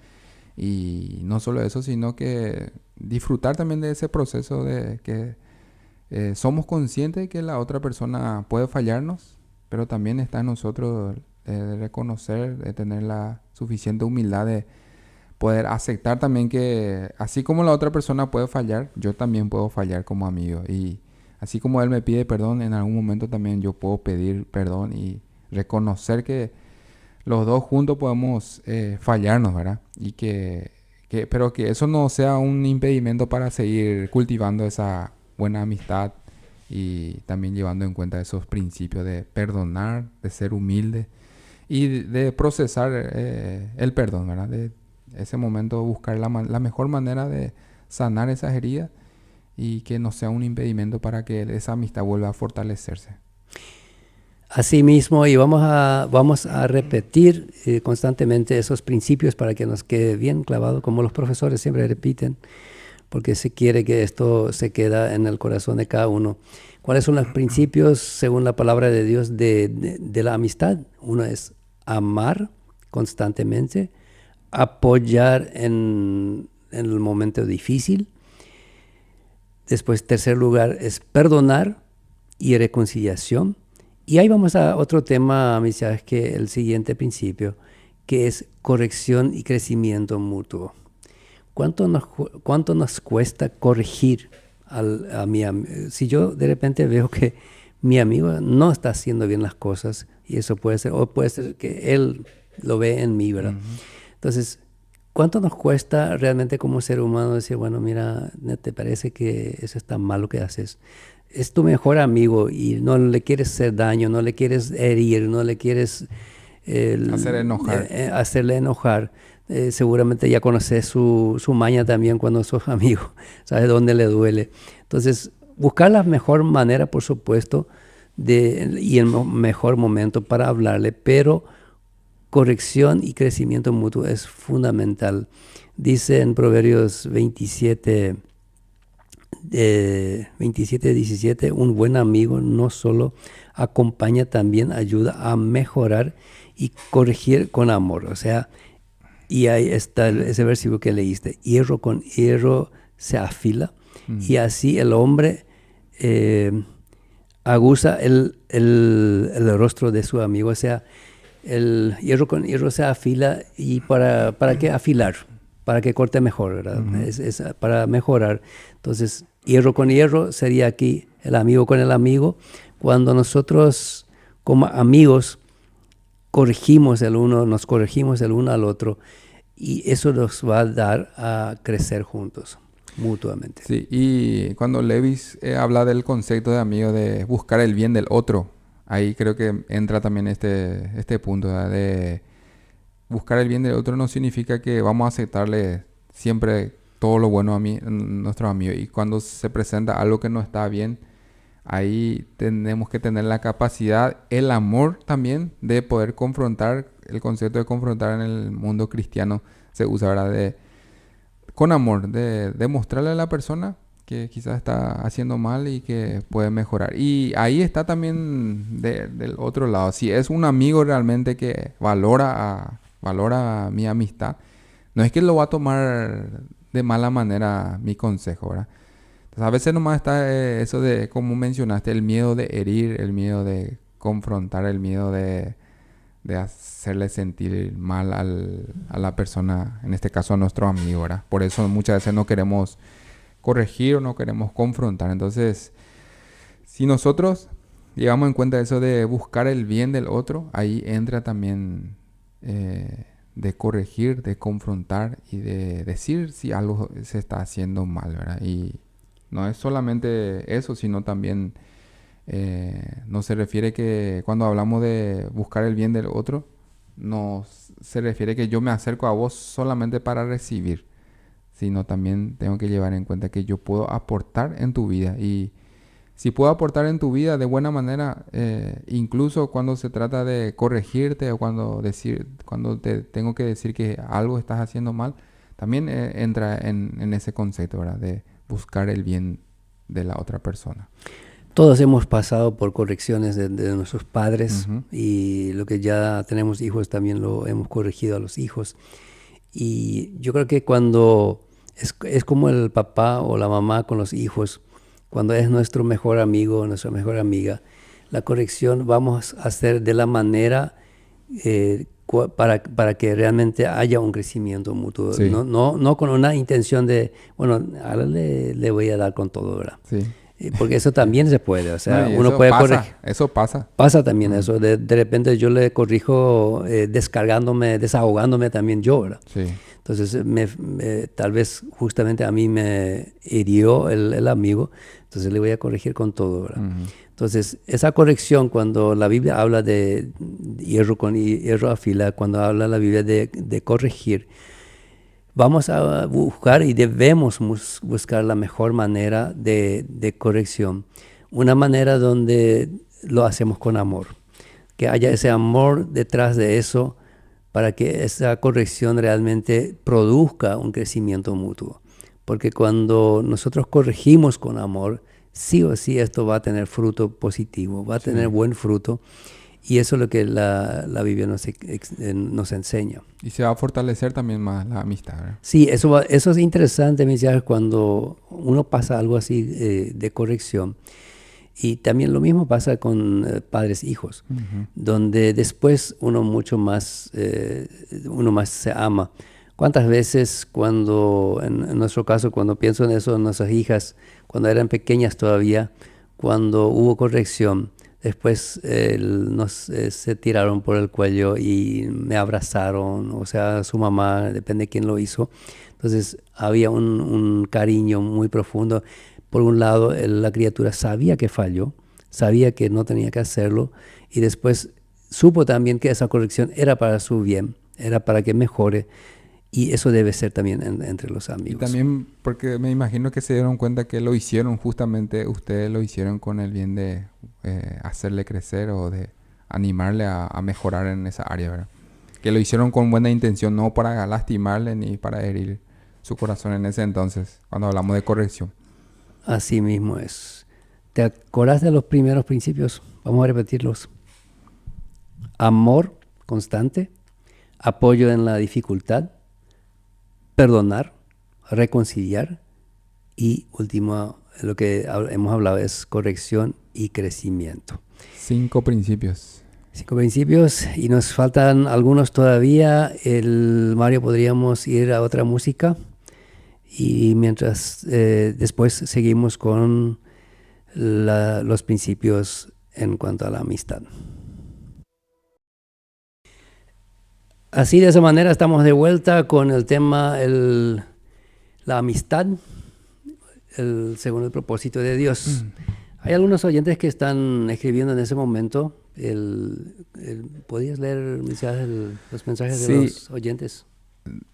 Y no solo eso, sino que disfrutar también de ese proceso de que somos conscientes de que la otra persona puede fallarnos, pero también está en nosotros de reconocer, de tener la suficiente humildad de poder aceptar también que así como la otra persona puede fallar, yo también puedo fallar como amigo. Y así como él me pide perdón, en algún momento también yo puedo pedir perdón y reconocer que los dos juntos podemos fallarnos, ¿verdad? Y pero que eso no sea un impedimento para seguir cultivando esa buena amistad y también llevando en cuenta esos principios de perdonar, de ser humilde y de procesar el perdón, ¿verdad? De ese momento buscar la mejor manera de sanar esas heridas y que no sea un impedimento para que esa amistad vuelva a fortalecerse. Así mismo, y vamos a repetir constantemente esos principios para que nos quede bien clavado, como los profesores siempre repiten, porque se quiere que esto se quede en el corazón de cada uno. ¿Cuáles son los principios, según la palabra de Dios, de la amistad? Uno es amar constantemente, apoyar en el momento difícil. Después, tercer lugar, es perdonar y reconciliación. Y ahí vamos a otro tema, mis chavos, que el siguiente principio, que es corrección y crecimiento mutuo. ¿Cuánto nos cuesta corregir Si yo de repente veo que mi amigo no está haciendo bien las cosas, y eso puede ser, o puede ser que él lo ve en mí, ¿verdad? Entonces, ¿cuánto nos cuesta realmente como ser humano decir, bueno, mira, ¿no te parece que eso está mal lo que haces? Es tu mejor amigo y no le quieres hacer daño, no le quieres herir, no le quieres hacerle enojar. Seguramente ya conoces su maña también cuando sos amigo, sabes dónde le duele. Entonces, buscar la mejor manera, por supuesto, y el mejor momento para hablarle, pero corrección y crecimiento mutuo es fundamental. Dice en Proverbios 17, un buen amigo no solo acompaña, también ayuda a mejorar y corregir con amor. O sea, y ahí está ese versículo que leíste, hierro con hierro se afila, y así el hombre aguza el rostro de su amigo. O sea, el hierro con hierro se afila, y ¿para qué afilar? Para que corte mejor, ¿verdad? Es para mejorar. Entonces, hierro con hierro sería aquí el amigo con el amigo. Cuando nosotros como amigos nos corregimos el uno al otro, y eso nos va a dar a crecer juntos, mutuamente. Sí, y cuando Lewis habla del concepto de amigo, de buscar el bien del otro, ahí creo que entra también este punto, ¿verdad? De buscar el bien del otro no significa que vamos a aceptarle siempre todo lo bueno a nuestros amigos. Y cuando se presenta algo que no está bien, ahí tenemos que tener la capacidad, el amor también, de poder confrontar. El concepto de confrontar en el mundo cristiano se usa, ¿verdad? Con amor, de demostrarle a la persona que quizás está haciendo mal y que puede mejorar. Y ahí está también del otro lado. Si es un amigo realmente que valora mi amistad, no es que lo va a tomar de mala manera mi consejo, ¿verdad? Entonces, a veces nomás está eso de, como mencionaste, el miedo de herir, el miedo de confrontar, el miedo de hacerle sentir mal a la persona, en este caso a nuestro amigo, ¿verdad? Por eso muchas veces no queremos corregir o no queremos confrontar. Entonces, si nosotros llevamos en cuenta eso de buscar el bien del otro, ahí entra también de corregir, de confrontar y de decir si algo se está haciendo mal, ¿verdad? Y no es solamente eso, sino también no se refiere que cuando hablamos de buscar el bien del otro, no se refiere que yo me acerco a vos solamente para recibir, sino también tengo que llevar en cuenta que yo puedo aportar en tu vida. Y si puedo aportar en tu vida de buena manera, incluso cuando se trata de corregirte o cuando te tengo que decir que algo estás haciendo mal, también entra en ese concepto, ¿verdad? De buscar el bien de la otra persona. Todos hemos pasado por correcciones de nuestros padres, y lo que ya tenemos hijos también lo hemos corregido a los hijos. Y yo creo que cuando es como el papá o la mamá con los hijos, cuando es nuestro mejor amigo o nuestra mejor amiga, la corrección vamos a hacer de la manera para que realmente haya un crecimiento mutuo. Sí. No con una intención de, bueno, ahora le voy a dar con todo, ¿verdad? Sí. Porque eso también se puede, o sea, No, uno puede corregir. Eso pasa. Pasa también eso, de repente yo le corrijo desahogándome también yo, ¿verdad? Sí. Entonces, tal vez justamente a mí me hirió el amigo, entonces le voy a corregir con todo, ¿verdad? Entonces, esa corrección, cuando la Biblia habla de hierro con hierro afila, cuando habla la Biblia de corregir, vamos a buscar y debemos buscar la mejor manera de corrección. Una manera donde lo hacemos con amor. Que haya ese amor detrás de eso para que esa corrección realmente produzca un crecimiento mutuo. Porque cuando nosotros corregimos con amor, sí o sí esto va a tener fruto positivo, va a tener buen fruto. Y eso es lo que la Biblia nos enseña. Y se va a fortalecer también más la amistad, ¿verdad? Sí, eso es interesante, Mesias, cuando uno pasa algo así de corrección. Y también lo mismo pasa con padres e hijos, donde después uno más se ama. ¿Cuántas veces en nuestro caso, cuando pienso en eso, nuestras hijas, cuando eran pequeñas todavía, cuando hubo corrección. Después se tiraron por el cuello y me abrazaron, o sea, su mamá, depende de quién lo hizo. Entonces había un cariño muy profundo. Por un lado, la criatura sabía que falló, sabía que no tenía que hacerlo y después supo también que esa corrección era para su bien, era para que mejore. Y eso debe ser también entre los Y amigos. también porque me imagino que se dieron cuenta que lo hicieron justamente, ustedes lo hicieron con el bien de hacerle crecer o de animarle a mejorar en esa área, ¿verdad? Que lo hicieron con buena intención, no para lastimarle ni para herir su corazón en ese entonces, cuando hablamos de corrección. Así mismo es. ¿Te acordás de los primeros principios? Vamos a repetirlos. Amor constante, apoyo en la dificultad, perdonar, reconciliar y último, lo que hemos hablado es corrección y crecimiento. 5 principios. 5 principios y nos faltan algunos todavía. Mario, podríamos ir a otra música y mientras después seguimos con los principios en cuanto a la amistad. Así, de esa manera, estamos de vuelta con el tema, la amistad, según el propósito de Dios. Hay algunos oyentes que están escribiendo en ese momento. ¿Podrías leer los mensajes de los oyentes?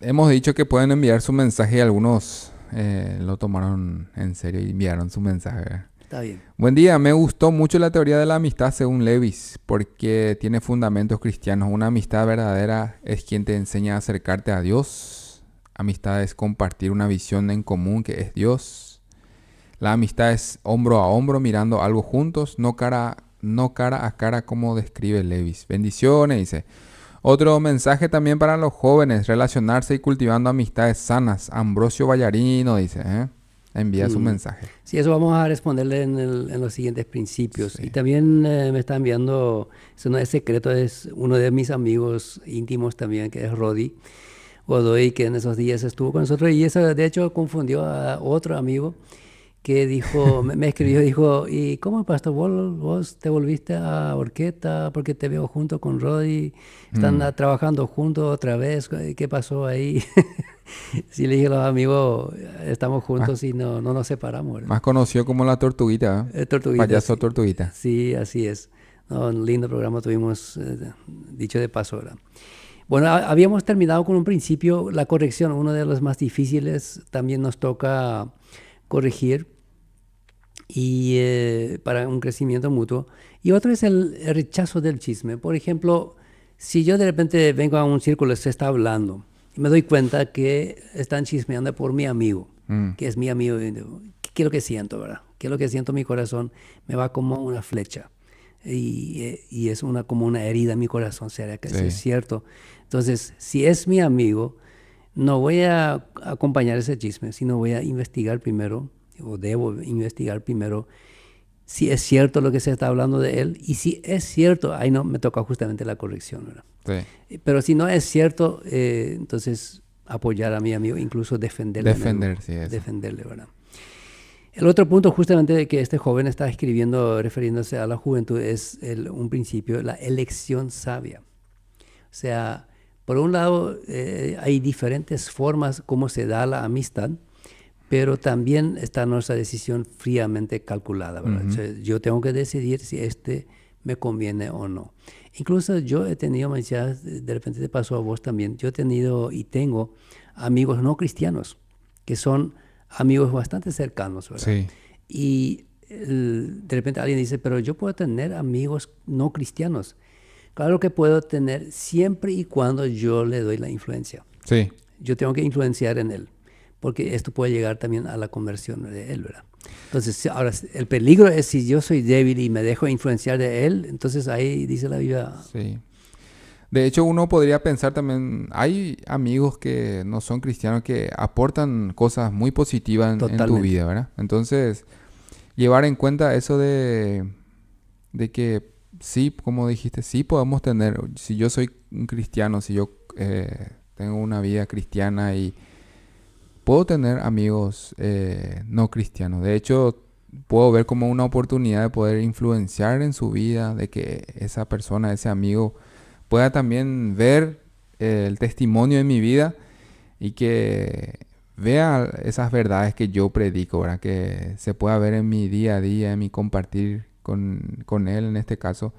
Hemos dicho que pueden enviar su mensaje y algunos lo tomaron en serio y enviaron su mensaje. Está bien. Buen día, me gustó mucho la teoría de la amistad según Lewis, porque tiene fundamentos cristianos. Una amistad verdadera es quien te enseña a acercarte a Dios. Amistad es compartir una visión en común que es Dios. La amistad es hombro a hombro mirando algo juntos, no cara a cara como describe Lewis. Bendiciones, dice. Otro mensaje también para los jóvenes, relacionarse y cultivando amistades sanas. Ambrosio Vallarino dice, envía su mensaje. Sí, eso vamos a responderle en los siguientes principios. Sí. Y también me está enviando, eso no es secreto, es uno de mis amigos íntimos también, que es Rodi Godoy, que en esos días estuvo con nosotros. Y eso, de hecho, confundió a otro amigo que dijo, me escribió, dijo, ¿y cómo, Pastor? ¿Vos te volviste a Orqueta porque te veo junto con Rodi? ¿Están trabajando juntos otra vez? ¿Qué pasó ahí? Sí, le dije a los amigos, estamos juntos y no nos separamos, ¿verdad? Más conocido como la Tortuguita, Tortuguita, Payaso sí. Tortuguita. Sí, así es. No, un lindo programa tuvimos, dicho de paso, ¿verdad? Bueno, habíamos terminado con un principio, la corrección, uno de los más difíciles. También nos toca corregir y para un crecimiento mutuo. Y otro es el rechazo del chisme. Por ejemplo, si yo de repente vengo a un círculo y se está hablando y me doy cuenta que están chismeando por mi amigo, que es mi amigo, ¿qué es lo que siento, verdad? ¿Qué es lo que siento en mi corazón? Me va como una flecha y es como una herida en mi corazón, ¿será que eso es cierto? Entonces, si es mi amigo, no voy a acompañar ese chisme, sino voy a investigar primero, o debo investigar primero, si es cierto lo que se está hablando de él, y si es cierto, ahí no me toca justamente la corrección, ¿verdad? Sí. Pero si no es cierto, entonces apoyar a mi amigo, incluso defenderle. Defenderle, ¿verdad? El otro punto justamente de que este joven está escribiendo, refiriéndose a la juventud, es un principio, la elección sabia. O sea, por un lado, hay diferentes formas como se da la amistad, pero también está nuestra decisión fríamente calculada, ¿verdad? O sea, yo tengo que decidir si me conviene o no. Incluso yo he tenido, de repente te pasó a vos también, yo he tenido y tengo amigos no cristianos, que son amigos bastante cercanos, ¿verdad? Sí. Y de repente alguien dice, pero yo puedo tener amigos no cristianos. Claro que puedo tener siempre y cuando yo le doy la influencia. Sí. Yo tengo que influenciar en él, porque esto puede llegar también a la conversión de él, ¿verdad? Entonces, ahora, el peligro es si yo soy débil y me dejo influenciar de él, entonces ahí dice la Biblia. Sí. De hecho, uno podría pensar también, hay amigos que no son cristianos que aportan cosas muy positivas en tu vida, ¿verdad? Entonces, llevar en cuenta eso de que sí, como dijiste, sí podemos tener, si yo soy un cristiano, si yo tengo una vida cristiana y puedo tener amigos no cristianos. De hecho, puedo ver como una oportunidad de poder influenciar en su vida, de que esa persona, ese amigo, pueda también ver el testimonio de mi vida y que vea esas verdades que yo predico, ¿verdad? Que se pueda ver en mi día a día, en mi compartir con él en este caso,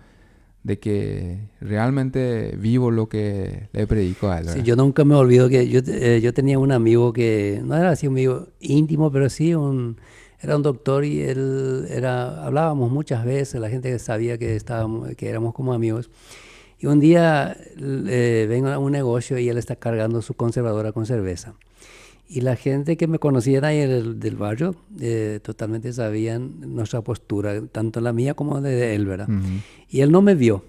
de que realmente vivo lo que le predico a él, Sí, ¿verdad? yo nunca me olvido que yo tenía un amigo que no era así un amigo íntimo, pero sí era un doctor y hablábamos muchas veces, la gente que sabía que éramos como amigos. Y un día vengo a un negocio y él está cargando su conservadora con cerveza. Y la gente que me conocía ahí del barrio totalmente sabían nuestra postura, tanto la mía como de él, ¿verdad? Ujú. Y él no me vio.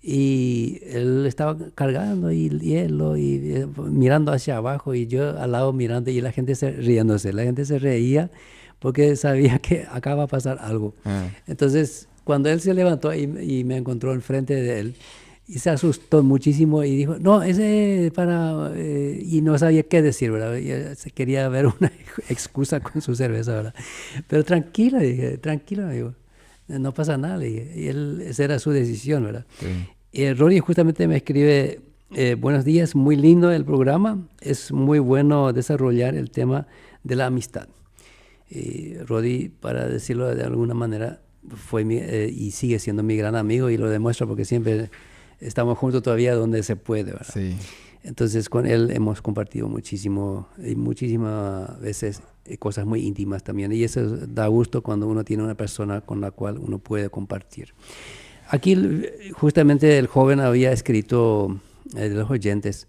Y él estaba cargando y hielo y mirando hacia abajo y yo al lado mirando y la gente riéndose. La gente se reía porque sabía que acá va a pasar algo. Ah, Entonces, cuando él se levantó y me encontró enfrente de él, y se asustó muchísimo y dijo, no, ese es para... y no sabía qué decir, ¿verdad? Y se quería ver una excusa con su cerveza, ¿verdad? Pero tranquila, dije, tranquila, amigo. No pasa nada, le dije. Y esa era su decisión, ¿verdad? sí. Rory justamente me escribe, buenos días, muy lindo el programa. Es muy bueno desarrollar el tema de la amistad. Rodi, para decirlo de alguna manera, y sigue siendo mi gran amigo y lo demuestra porque siempre estamos juntos todavía donde se puede, ¿verdad? Sí. Entonces con él hemos compartido muchísimo y muchísimas veces cosas muy íntimas también y eso da gusto cuando uno tiene una persona con la cual uno puede compartir. Aquí justamente el joven había escrito de los oyentes,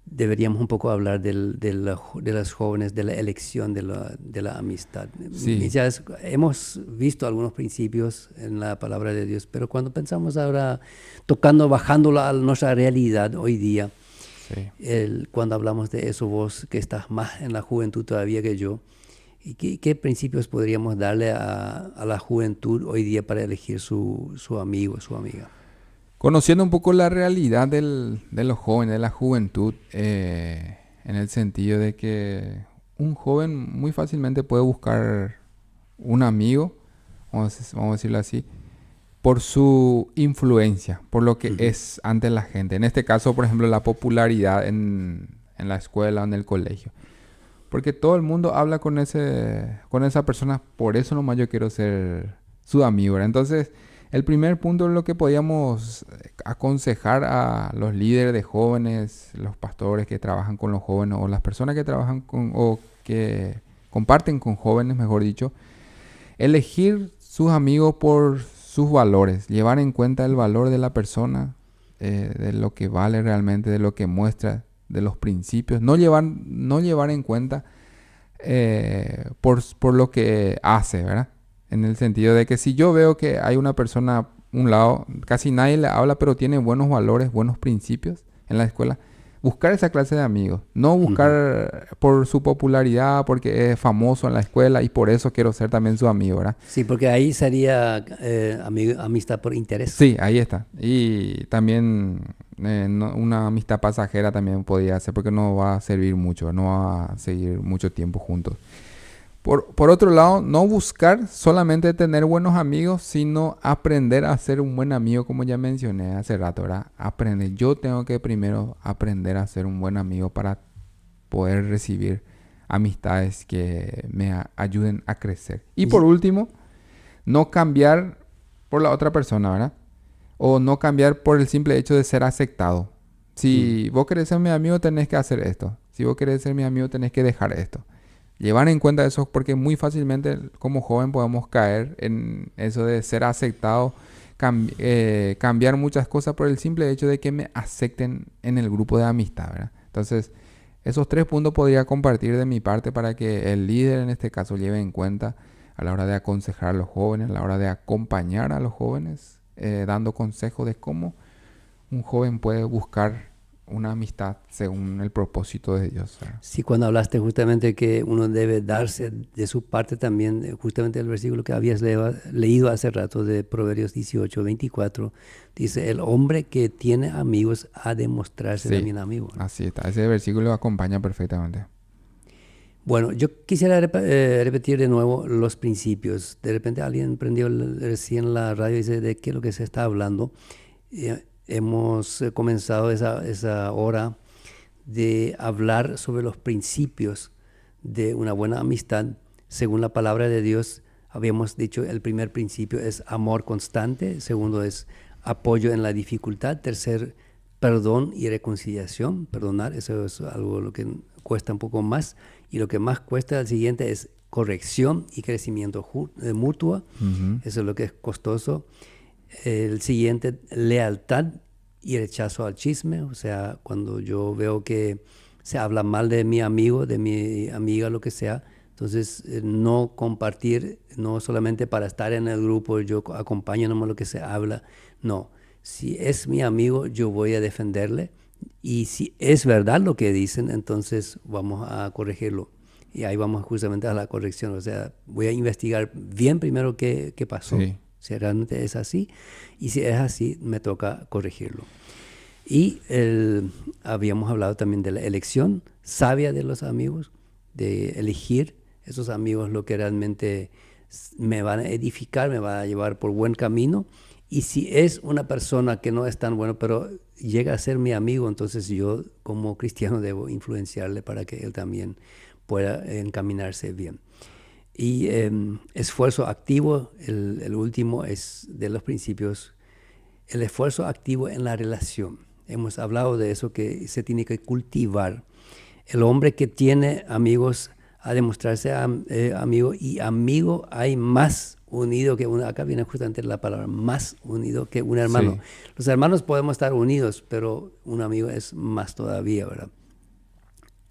deberíamos un poco hablar de las jóvenes, de la elección de la amistad. Sí. Ya hemos visto algunos principios en la palabra de Dios, pero cuando pensamos ahora, bajándolo a nuestra realidad hoy día, Sí. cuando hablamos de eso, vos que estás más en la juventud todavía que yo, ¿y qué principios podríamos darle a la juventud hoy día para elegir su amigo, su amiga? Conociendo un poco la realidad de los jóvenes, de la juventud, en el sentido de que un joven muy fácilmente puede buscar un amigo, vamos a decirlo así, por su influencia, por lo que Ujú. es ante la gente. En este caso, por ejemplo, la popularidad en la escuela o en el colegio. Porque todo el mundo habla con esa persona, por eso nomás yo quiero ser su amigo, ¿verdad? Entonces, el primer punto es lo que podíamos aconsejar a los líderes de jóvenes, los pastores que trabajan con los jóvenes o las personas que trabajan o que comparten con jóvenes, mejor dicho, elegir sus amigos por sus valores, llevar en cuenta el valor de la persona, de lo que vale realmente, de lo que muestra, de los principios, no llevar en cuenta por lo que hace, ¿verdad? En el sentido de que si yo veo que hay una persona, un lado, casi nadie le habla, pero tiene buenos valores, buenos principios en la escuela, buscar esa clase de amigos, no buscar por su popularidad, porque es famoso en la escuela y por eso quiero ser también su amigo, ¿verdad? Sí, porque ahí sería amistad por interés. Sí, ahí está. Y también una amistad pasajera también podría ser porque no va a servir mucho, no va a seguir mucho tiempo juntos. Por otro lado, no buscar solamente tener buenos amigos, sino aprender a ser un buen amigo, como ya mencioné hace rato, ¿verdad? Aprender. Yo tengo que primero aprender a ser un buen amigo para poder recibir amistades que me ayuden a crecer. Y por último, no cambiar por la otra persona, ¿verdad? O no cambiar por el simple hecho de ser aceptado. Si vos querés ser mi amigo, tenés que hacer esto. Si vos querés ser mi amigo, tenés que dejar esto. Llevar en cuenta eso porque muy fácilmente como joven podemos caer en eso de ser aceptado, cambiar muchas cosas por el simple hecho de que me acepten en el grupo de amistad, ¿verdad? Entonces, esos 3 puntos podría compartir de mi parte para que el líder en este caso lleve en cuenta a la hora de aconsejar a los jóvenes, a la hora de acompañar a los jóvenes, dando consejos de cómo un joven puede buscar una amistad según el propósito de Dios, ¿verdad? Sí, cuando hablaste que uno debe darse de su parte también, justamente el versículo que habías leído hace rato de Proverbios 18:24, dice, el hombre que tiene amigos ha de mostrarse Sí, también amigo, ¿no? así está. Ese versículo acompaña perfectamente. Bueno, yo quisiera repetir de nuevo los principios. De repente alguien prendió recién la radio y dice de qué es lo que se está hablando. Hemos comenzado esa hora de hablar sobre los principios de una buena amistad. Según la palabra de Dios, habíamos dicho el primer principio es amor constante, segundo es apoyo en la dificultad, tercer, perdón y reconciliación. Perdonar, eso es algo lo que cuesta un poco más, y lo que más cuesta el siguiente es corrección y crecimiento mutuo. Eso es lo que es costoso. El siguiente, lealtad y rechazo al chisme. O sea, cuando yo veo que se habla mal de mi amigo, de mi amiga, lo que sea, entonces no compartir, no solamente para estar en el grupo, yo acompaño nomás lo que se habla. No, si es mi amigo, yo voy a defenderle. Y si es verdad lo que dicen, entonces vamos a corregirlo. Y ahí vamos justamente a la corrección. O sea, voy a investigar bien primero qué pasó. Sí. Si realmente es así. Y si es así, me toca corregirlo. Y habíamos hablado también de la elección sabia de los amigos, de elegir esos amigos lo que realmente me van a edificar, me van a llevar por buen camino. Y si es una persona que no es tan bueno, pero llega a ser mi amigo, entonces yo como cristiano debo influenciarle para que él también pueda encaminarse bien. Y esfuerzo activo, el último es de los principios, el esfuerzo activo en la relación. Hemos hablado de eso, que se tiene que cultivar. El hombre que tiene amigos a demostrarse amigo, y amigo hay más unido que uno. Acá viene justamente la palabra más unido que un hermano. Sí. Los hermanos podemos estar unidos, pero un amigo es más todavía, ¿verdad?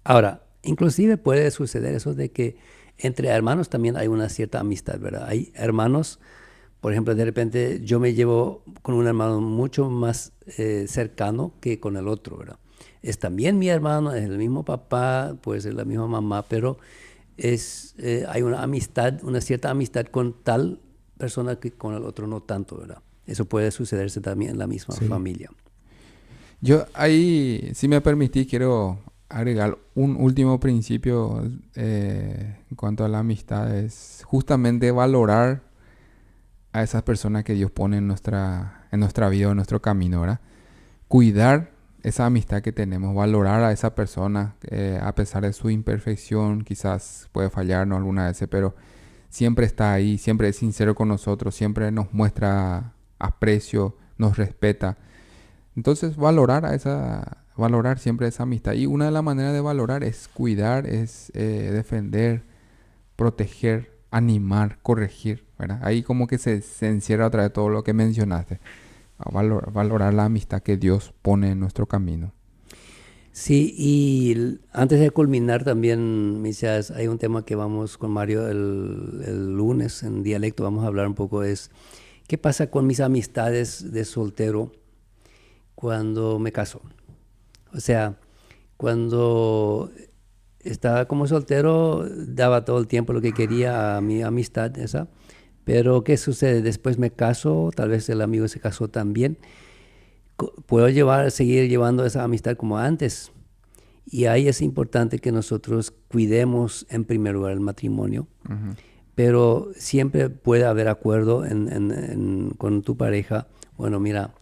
Ahora, inclusive puede suceder eso de que entre hermanos también hay una cierta amistad, ¿verdad? Hay hermanos, por ejemplo, de repente yo me llevo con un hermano mucho más cercano que con el otro, ¿verdad? Es también mi hermano, es el mismo papá, puede ser la misma mamá, pero hay una amistad, una cierta amistad con tal persona que con el otro no tanto, ¿verdad? Eso puede sucederse también en la misma Sí. familia. Yo ahí, si me permitís, quiero agregar un último principio en cuanto a la amistad. Es justamente valorar a esas personas que Dios pone en nuestra vida, en nuestro camino, ¿verdad? Cuidar esa amistad que tenemos, valorar a esa persona, a pesar de su imperfección, quizás puede fallarnos alguna vez, pero siempre está ahí, siempre es sincero con nosotros, siempre nos muestra aprecio, nos respeta. Entonces, valorar siempre esa amistad. Y una de las maneras de valorar es cuidar, es defender, proteger, animar, corregir, ¿verdad? Ahí como que se encierra otra vez todo lo que mencionaste. Valorar la amistad que Dios pone en nuestro camino. Sí, y antes de culminar también, Misías, hay un tema que vamos con Mario el lunes en dialecto, vamos a hablar un poco, es qué pasa con mis amistades de soltero cuando me caso. O sea, cuando estaba como soltero, daba todo el tiempo lo que quería a mi amistad esa, pero ¿qué sucede? Después me caso, tal vez el amigo se casó también. Puedo seguir llevando esa amistad como antes. Y ahí es importante que nosotros cuidemos en primer lugar el matrimonio, pero siempre puede haber acuerdo con tu pareja. Bueno, mira,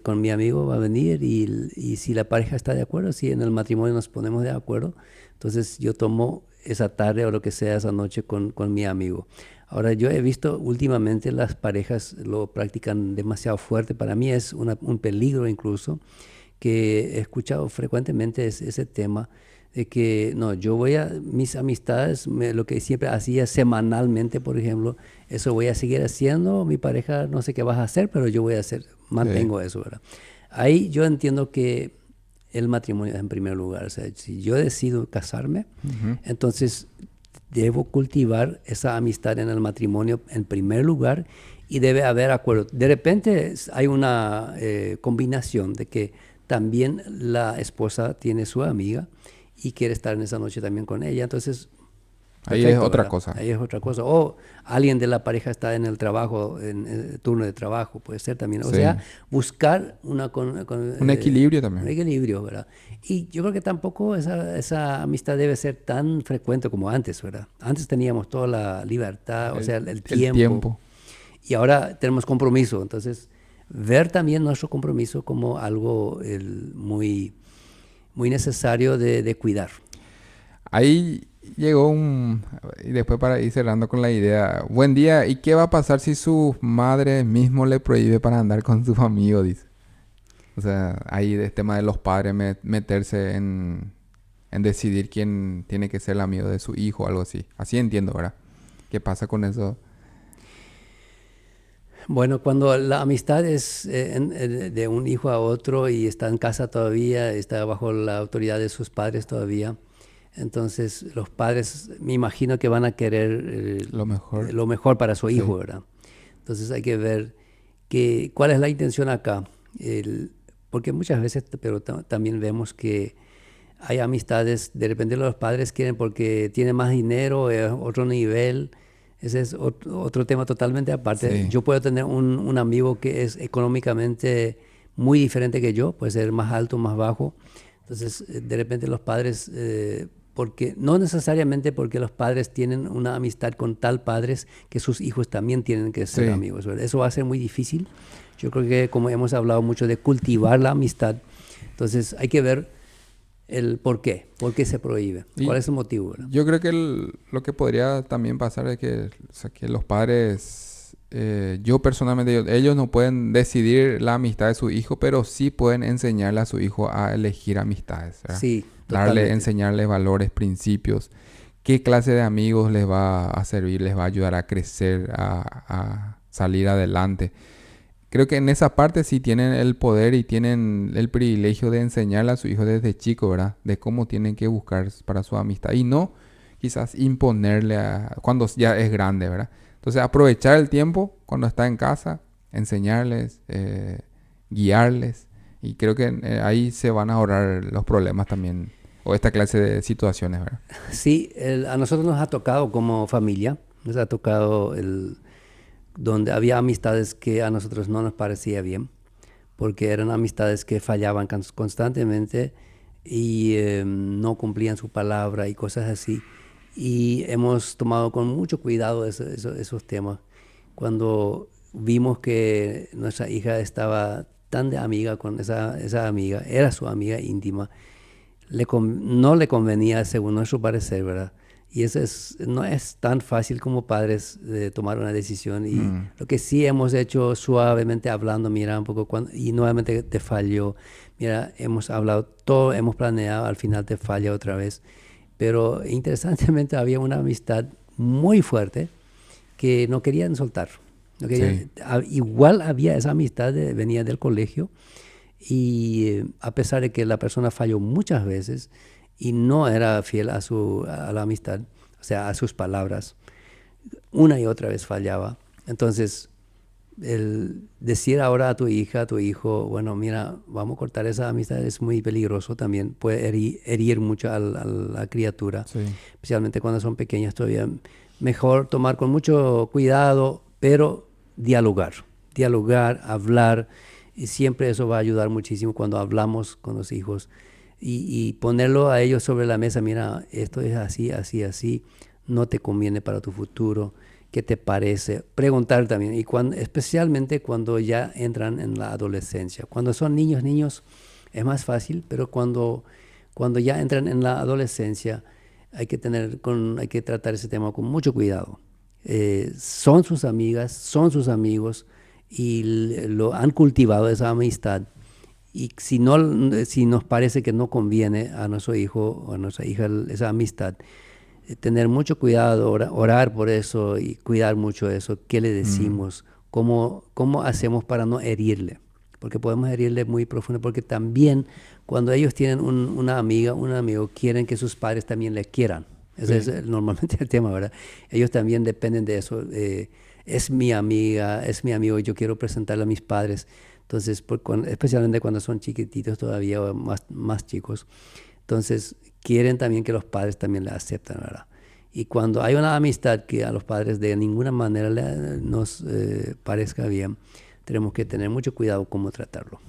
con mi amigo va a venir y si la pareja está de acuerdo, si en el matrimonio nos ponemos de acuerdo, entonces yo tomo esa tarde o lo que sea esa noche con mi amigo. Ahora, yo he visto últimamente las parejas lo practican demasiado fuerte. Para mí es un peligro incluso, que he escuchado frecuentemente ese tema de que no, mis amistades, lo que siempre hacía semanalmente, por ejemplo, eso voy a seguir haciendo, mi pareja no sé qué vas a hacer, pero yo voy a hacer, mantengo eso, ¿verdad? Ahí yo entiendo que el matrimonio es en primer lugar. O sea, si yo decido casarme, entonces debo cultivar esa amistad en el matrimonio en primer lugar y debe haber acuerdo. De repente hay una combinación de que también la esposa tiene su amiga y quiere estar en esa noche también con ella. Entonces Ahí es perfecto, otra ¿verdad? cosa. Ahí es otra cosa. O alguien de la pareja está en el trabajo, en el turno de trabajo, puede ser también. O Sí. sea, buscar Un equilibrio un también. equilibrio, ¿verdad? Y yo creo que tampoco esa amistad debe ser tan frecuente como antes, ¿verdad? Antes teníamos toda la libertad, o sea, el El tiempo, tiempo. y ahora tenemos compromiso. Entonces, ver también nuestro compromiso como algo muy, muy necesario de cuidar. Ahí llegó un... Y después para ir cerrando con la idea. Buen día. ¿Y qué va a pasar si su madre mismo le prohíbe para andar con sus amigos? Dice. O sea, ahí el tema de los padres meterse en decidir quién tiene que ser el amigo de su hijo o algo así. Así entiendo, ¿verdad? ¿Qué pasa con eso? Bueno, cuando la amistad es de un hijo a otro y está en casa todavía, está bajo la autoridad de sus padres todavía, entonces los padres me imagino que van a querer Lo mejor. lo mejor para su Sí. hijo, ¿verdad? Entonces hay que ver cuál es la intención acá. Porque muchas veces, pero también vemos que hay amistades, de repente los padres quieren porque tienen más dinero, otro nivel. Ese es otro tema totalmente aparte. Sí. Yo puedo tener un amigo que es económicamente muy diferente que yo, puede ser más alto, más bajo. Entonces, de repente los padres, porque no necesariamente porque los padres tienen una amistad con tal padres que sus hijos también tienen que ser Sí. amigos, ¿verdad? Eso va a ser muy difícil. Yo creo que como hemos hablado mucho de cultivar la amistad, entonces hay que ver el por qué se prohíbe, Y cuál es el motivo, ¿verdad? yo creo que lo que podría también pasar es que, o sea, que los padres, yo personalmente, ellos no pueden decidir la amistad de su hijo, pero sí pueden enseñarle a su hijo a elegir amistades, ¿verdad? Sí, Darle, totalmente. enseñarles valores, principios, qué clase de amigos les va a servir, les va a ayudar a crecer, a salir adelante. Creo que en esa parte sí tienen el poder y tienen el privilegio de enseñarle a su hijo desde chico, ¿verdad? De cómo tienen que buscar para su amistad. Y no quizás imponerle cuando ya es grande, ¿verdad? Entonces aprovechar el tiempo cuando está en casa, enseñarles, guiarles. Y creo que ahí se van a ahorrar los problemas también. O esta clase de situaciones, ¿verdad? Sí, a nosotros nos ha tocado como familia, nos ha tocado donde había amistades que a nosotros no nos parecía bien, porque eran amistades que fallaban constantemente y no cumplían su palabra y cosas así. Y hemos tomado con mucho cuidado esos temas. Cuando vimos que nuestra hija estaba tan de amiga con esa amiga, era su amiga íntima, no le convenía según nuestro parecer, ¿verdad? Y eso no es tan fácil como padres de tomar una decisión. Y Mm, lo que sí hemos hecho suavemente hablando, mira, un poco, y nuevamente te falló, mira, hemos hablado todo, hemos planeado, al final te falla otra vez. Pero interesantemente había una amistad muy fuerte que no querían soltar. No sí. querían, igual había esa amistad, venía del colegio, y a pesar de que la persona falló muchas veces y no era fiel a la amistad, o sea, a sus palabras, una y otra vez fallaba. Entonces, el decir ahora a tu hija, a tu hijo, bueno, mira, vamos a cortar esa amistad es muy peligroso también, puede herir mucho a la criatura, Sí. especialmente cuando son pequeñas todavía. Mejor tomar con mucho cuidado, pero dialogar, hablar, y siempre eso va a ayudar muchísimo cuando hablamos con los hijos y ponerlo a ellos sobre la mesa, mira, esto es así, así, así, no te conviene para tu futuro, ¿qué te parece? Preguntar también, y especialmente cuando ya entran en la adolescencia. Cuando son niños es más fácil, pero cuando ya entran en la adolescencia hay que tratar ese tema con mucho cuidado. Son sus amigas, son sus amigos y lo han cultivado esa amistad. Y si nos parece que no conviene a nuestro hijo o a nuestra hija esa amistad, tener mucho cuidado, orar por eso y cuidar mucho eso, qué le Mm, decimos, cómo hacemos para no herirle, porque podemos herirle muy profundo, porque también cuando ellos tienen una amiga, un amigo, quieren que sus padres también le quieran. Ese es sí. normalmente el tema, ¿verdad? Ellos también dependen de eso. Es mi amiga, es mi amigo, y yo quiero presentarle a mis padres. Entonces, especialmente cuando son chiquititos todavía o más chicos, entonces quieren también que los padres también la acepten, ¿verdad? Y cuando hay una amistad que a los padres de ninguna manera nos parezca bien, tenemos que tener mucho cuidado cómo tratarlo.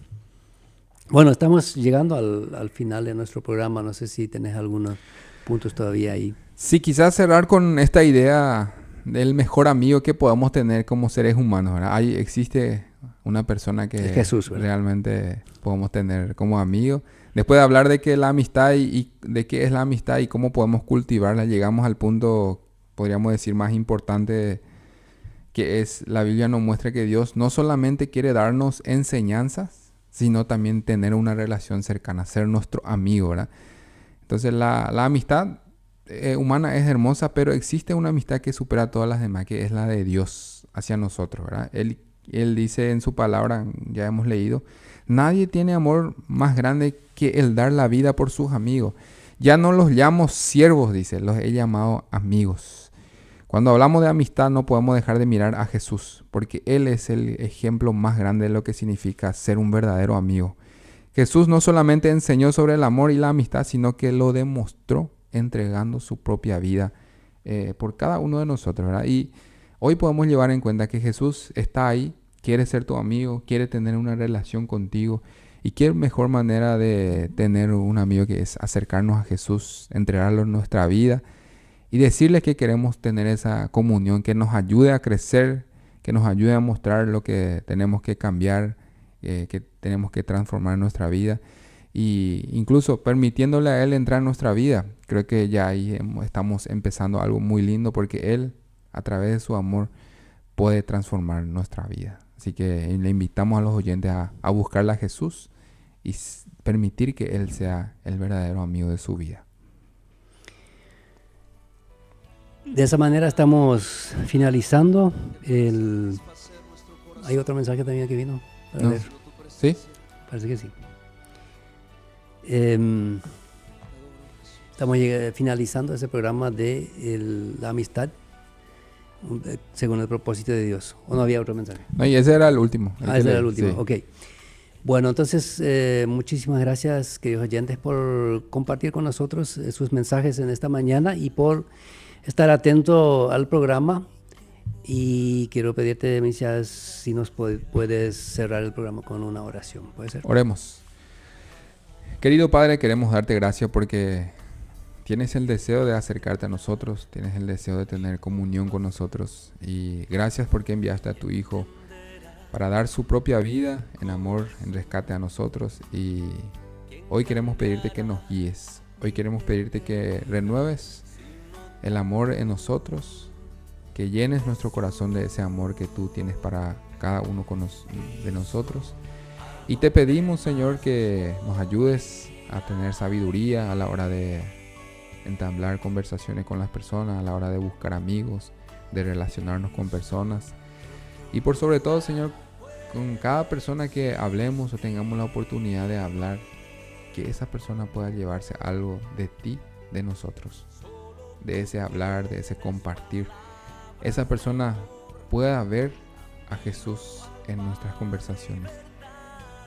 Bueno, estamos llegando al final de nuestro programa. No sé si tenés algunos puntos todavía ahí. Sí, quizás cerrar con esta idea del mejor amigo que podamos tener como seres humanos, ¿verdad? Existe una persona que Jesús, ¿verdad? realmente podemos tener como amigo. Después de hablar de qué es la amistad y de qué es la amistad y cómo podemos cultivarla, llegamos al punto, podríamos decir, más importante, que es la Biblia nos muestra que Dios no solamente quiere darnos enseñanzas, sino también tener una relación cercana, ser nuestro amigo, ¿verdad? Entonces la amistad humana es hermosa, pero existe una amistad que supera a todas las demás, que es la de Dios hacia nosotros, ¿verdad? Él dice en su palabra, ya hemos leído, nadie tiene amor más grande que el dar la vida por sus amigos. Ya no los llamo siervos, dice, los he llamado amigos. Cuando hablamos de amistad no podemos dejar de mirar a Jesús, porque Él es el ejemplo más grande de lo que significa ser un verdadero amigo. Jesús no solamente enseñó sobre el amor y la amistad, sino que lo demostró entregando su propia vida por cada uno de nosotros, ¿verdad? Y hoy podemos llevar en cuenta que Jesús está ahí, quiere ser tu amigo, quiere tener una relación contigo. Y qué mejor manera de tener un amigo que es acercarnos a Jesús, entregarlo en nuestra vida y decirle que queremos tener esa comunión que nos ayude a crecer, que nos ayude a mostrar lo que tenemos que cambiar, que tenemos que transformar en nuestra vida. Y incluso permitiéndole a Él entrar en nuestra vida. Creo que ya ahí estamos empezando algo muy lindo porque Él, a través de su amor, puede transformar nuestra vida. Así que le invitamos a los oyentes a buscarle a Jesús y permitir que Él sea el verdadero amigo de su vida. De esa manera estamos finalizando. ¿Hay otro mensaje también que vino? ¿No? ¿Sí? Parece que sí. Estamos finalizando ese programa de la amistad según el propósito de Dios. ¿O no había otro mensaje? No, y ese era el último. Ese era el último, sí. Ok. Bueno, entonces muchísimas gracias, queridos oyentes, por compartir con nosotros sus mensajes en esta mañana y por estar atento al programa. Y quiero pedirte, Misias, si nos puedes cerrar el programa con una oración. ¿Puede ser? Oremos. Querido Padre, queremos darte gracias porque tienes el deseo de acercarte a nosotros, tienes el deseo de tener comunión con nosotros. Y gracias porque enviaste a tu Hijo para dar su propia vida en amor, en rescate a nosotros. Y hoy queremos pedirte que nos guíes. Hoy queremos pedirte que renueves el amor en nosotros, que llenes nuestro corazón de ese amor que tú tienes para cada uno de nosotros. Y te pedimos, Señor, que nos ayudes a tener sabiduría a la hora de entablar conversaciones con las personas, a la hora de buscar amigos, de relacionarnos con personas. Y por sobre todo, Señor, con cada persona que hablemos o tengamos la oportunidad de hablar, que esa persona pueda llevarse algo de ti, de nosotros, de ese hablar, de ese compartir. Esa persona pueda ver a Jesús en nuestras conversaciones,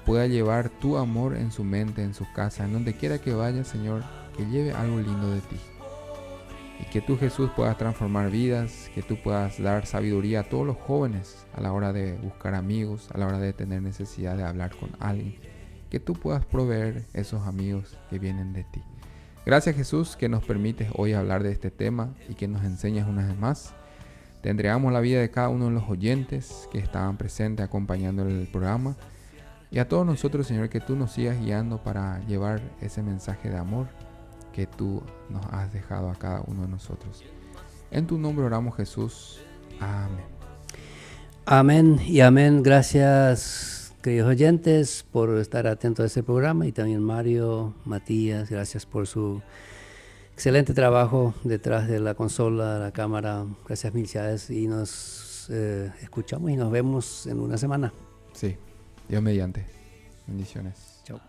pueda llevar tu amor en su mente, en su casa, en donde quiera que vaya, Señor, que lleve algo lindo de ti. Y que tú, Jesús, puedas transformar vidas, que tú puedas dar sabiduría a todos los jóvenes a la hora de buscar amigos, a la hora de tener necesidad de hablar con alguien. Que tú puedas proveer esos amigos que vienen de ti. Gracias, Jesús, que nos permites hoy hablar de este tema y que nos enseñas una vez más. Te entregamos la vida de cada uno de los oyentes que estaban presentes acompañando el programa. Y a todos nosotros, Señor, que tú nos sigas guiando para llevar ese mensaje de amor que tú nos has dejado a cada uno de nosotros. En tu nombre oramos, Jesús. Amén. Amén y amén. Gracias, queridos oyentes, por estar atentos a este programa. Y también Mario, Matías, gracias por su excelente trabajo detrás de la consola, la cámara. Gracias, Misias. Y nos escuchamos y nos vemos en una semana. Sí, Dios mediante. Bendiciones. Chao.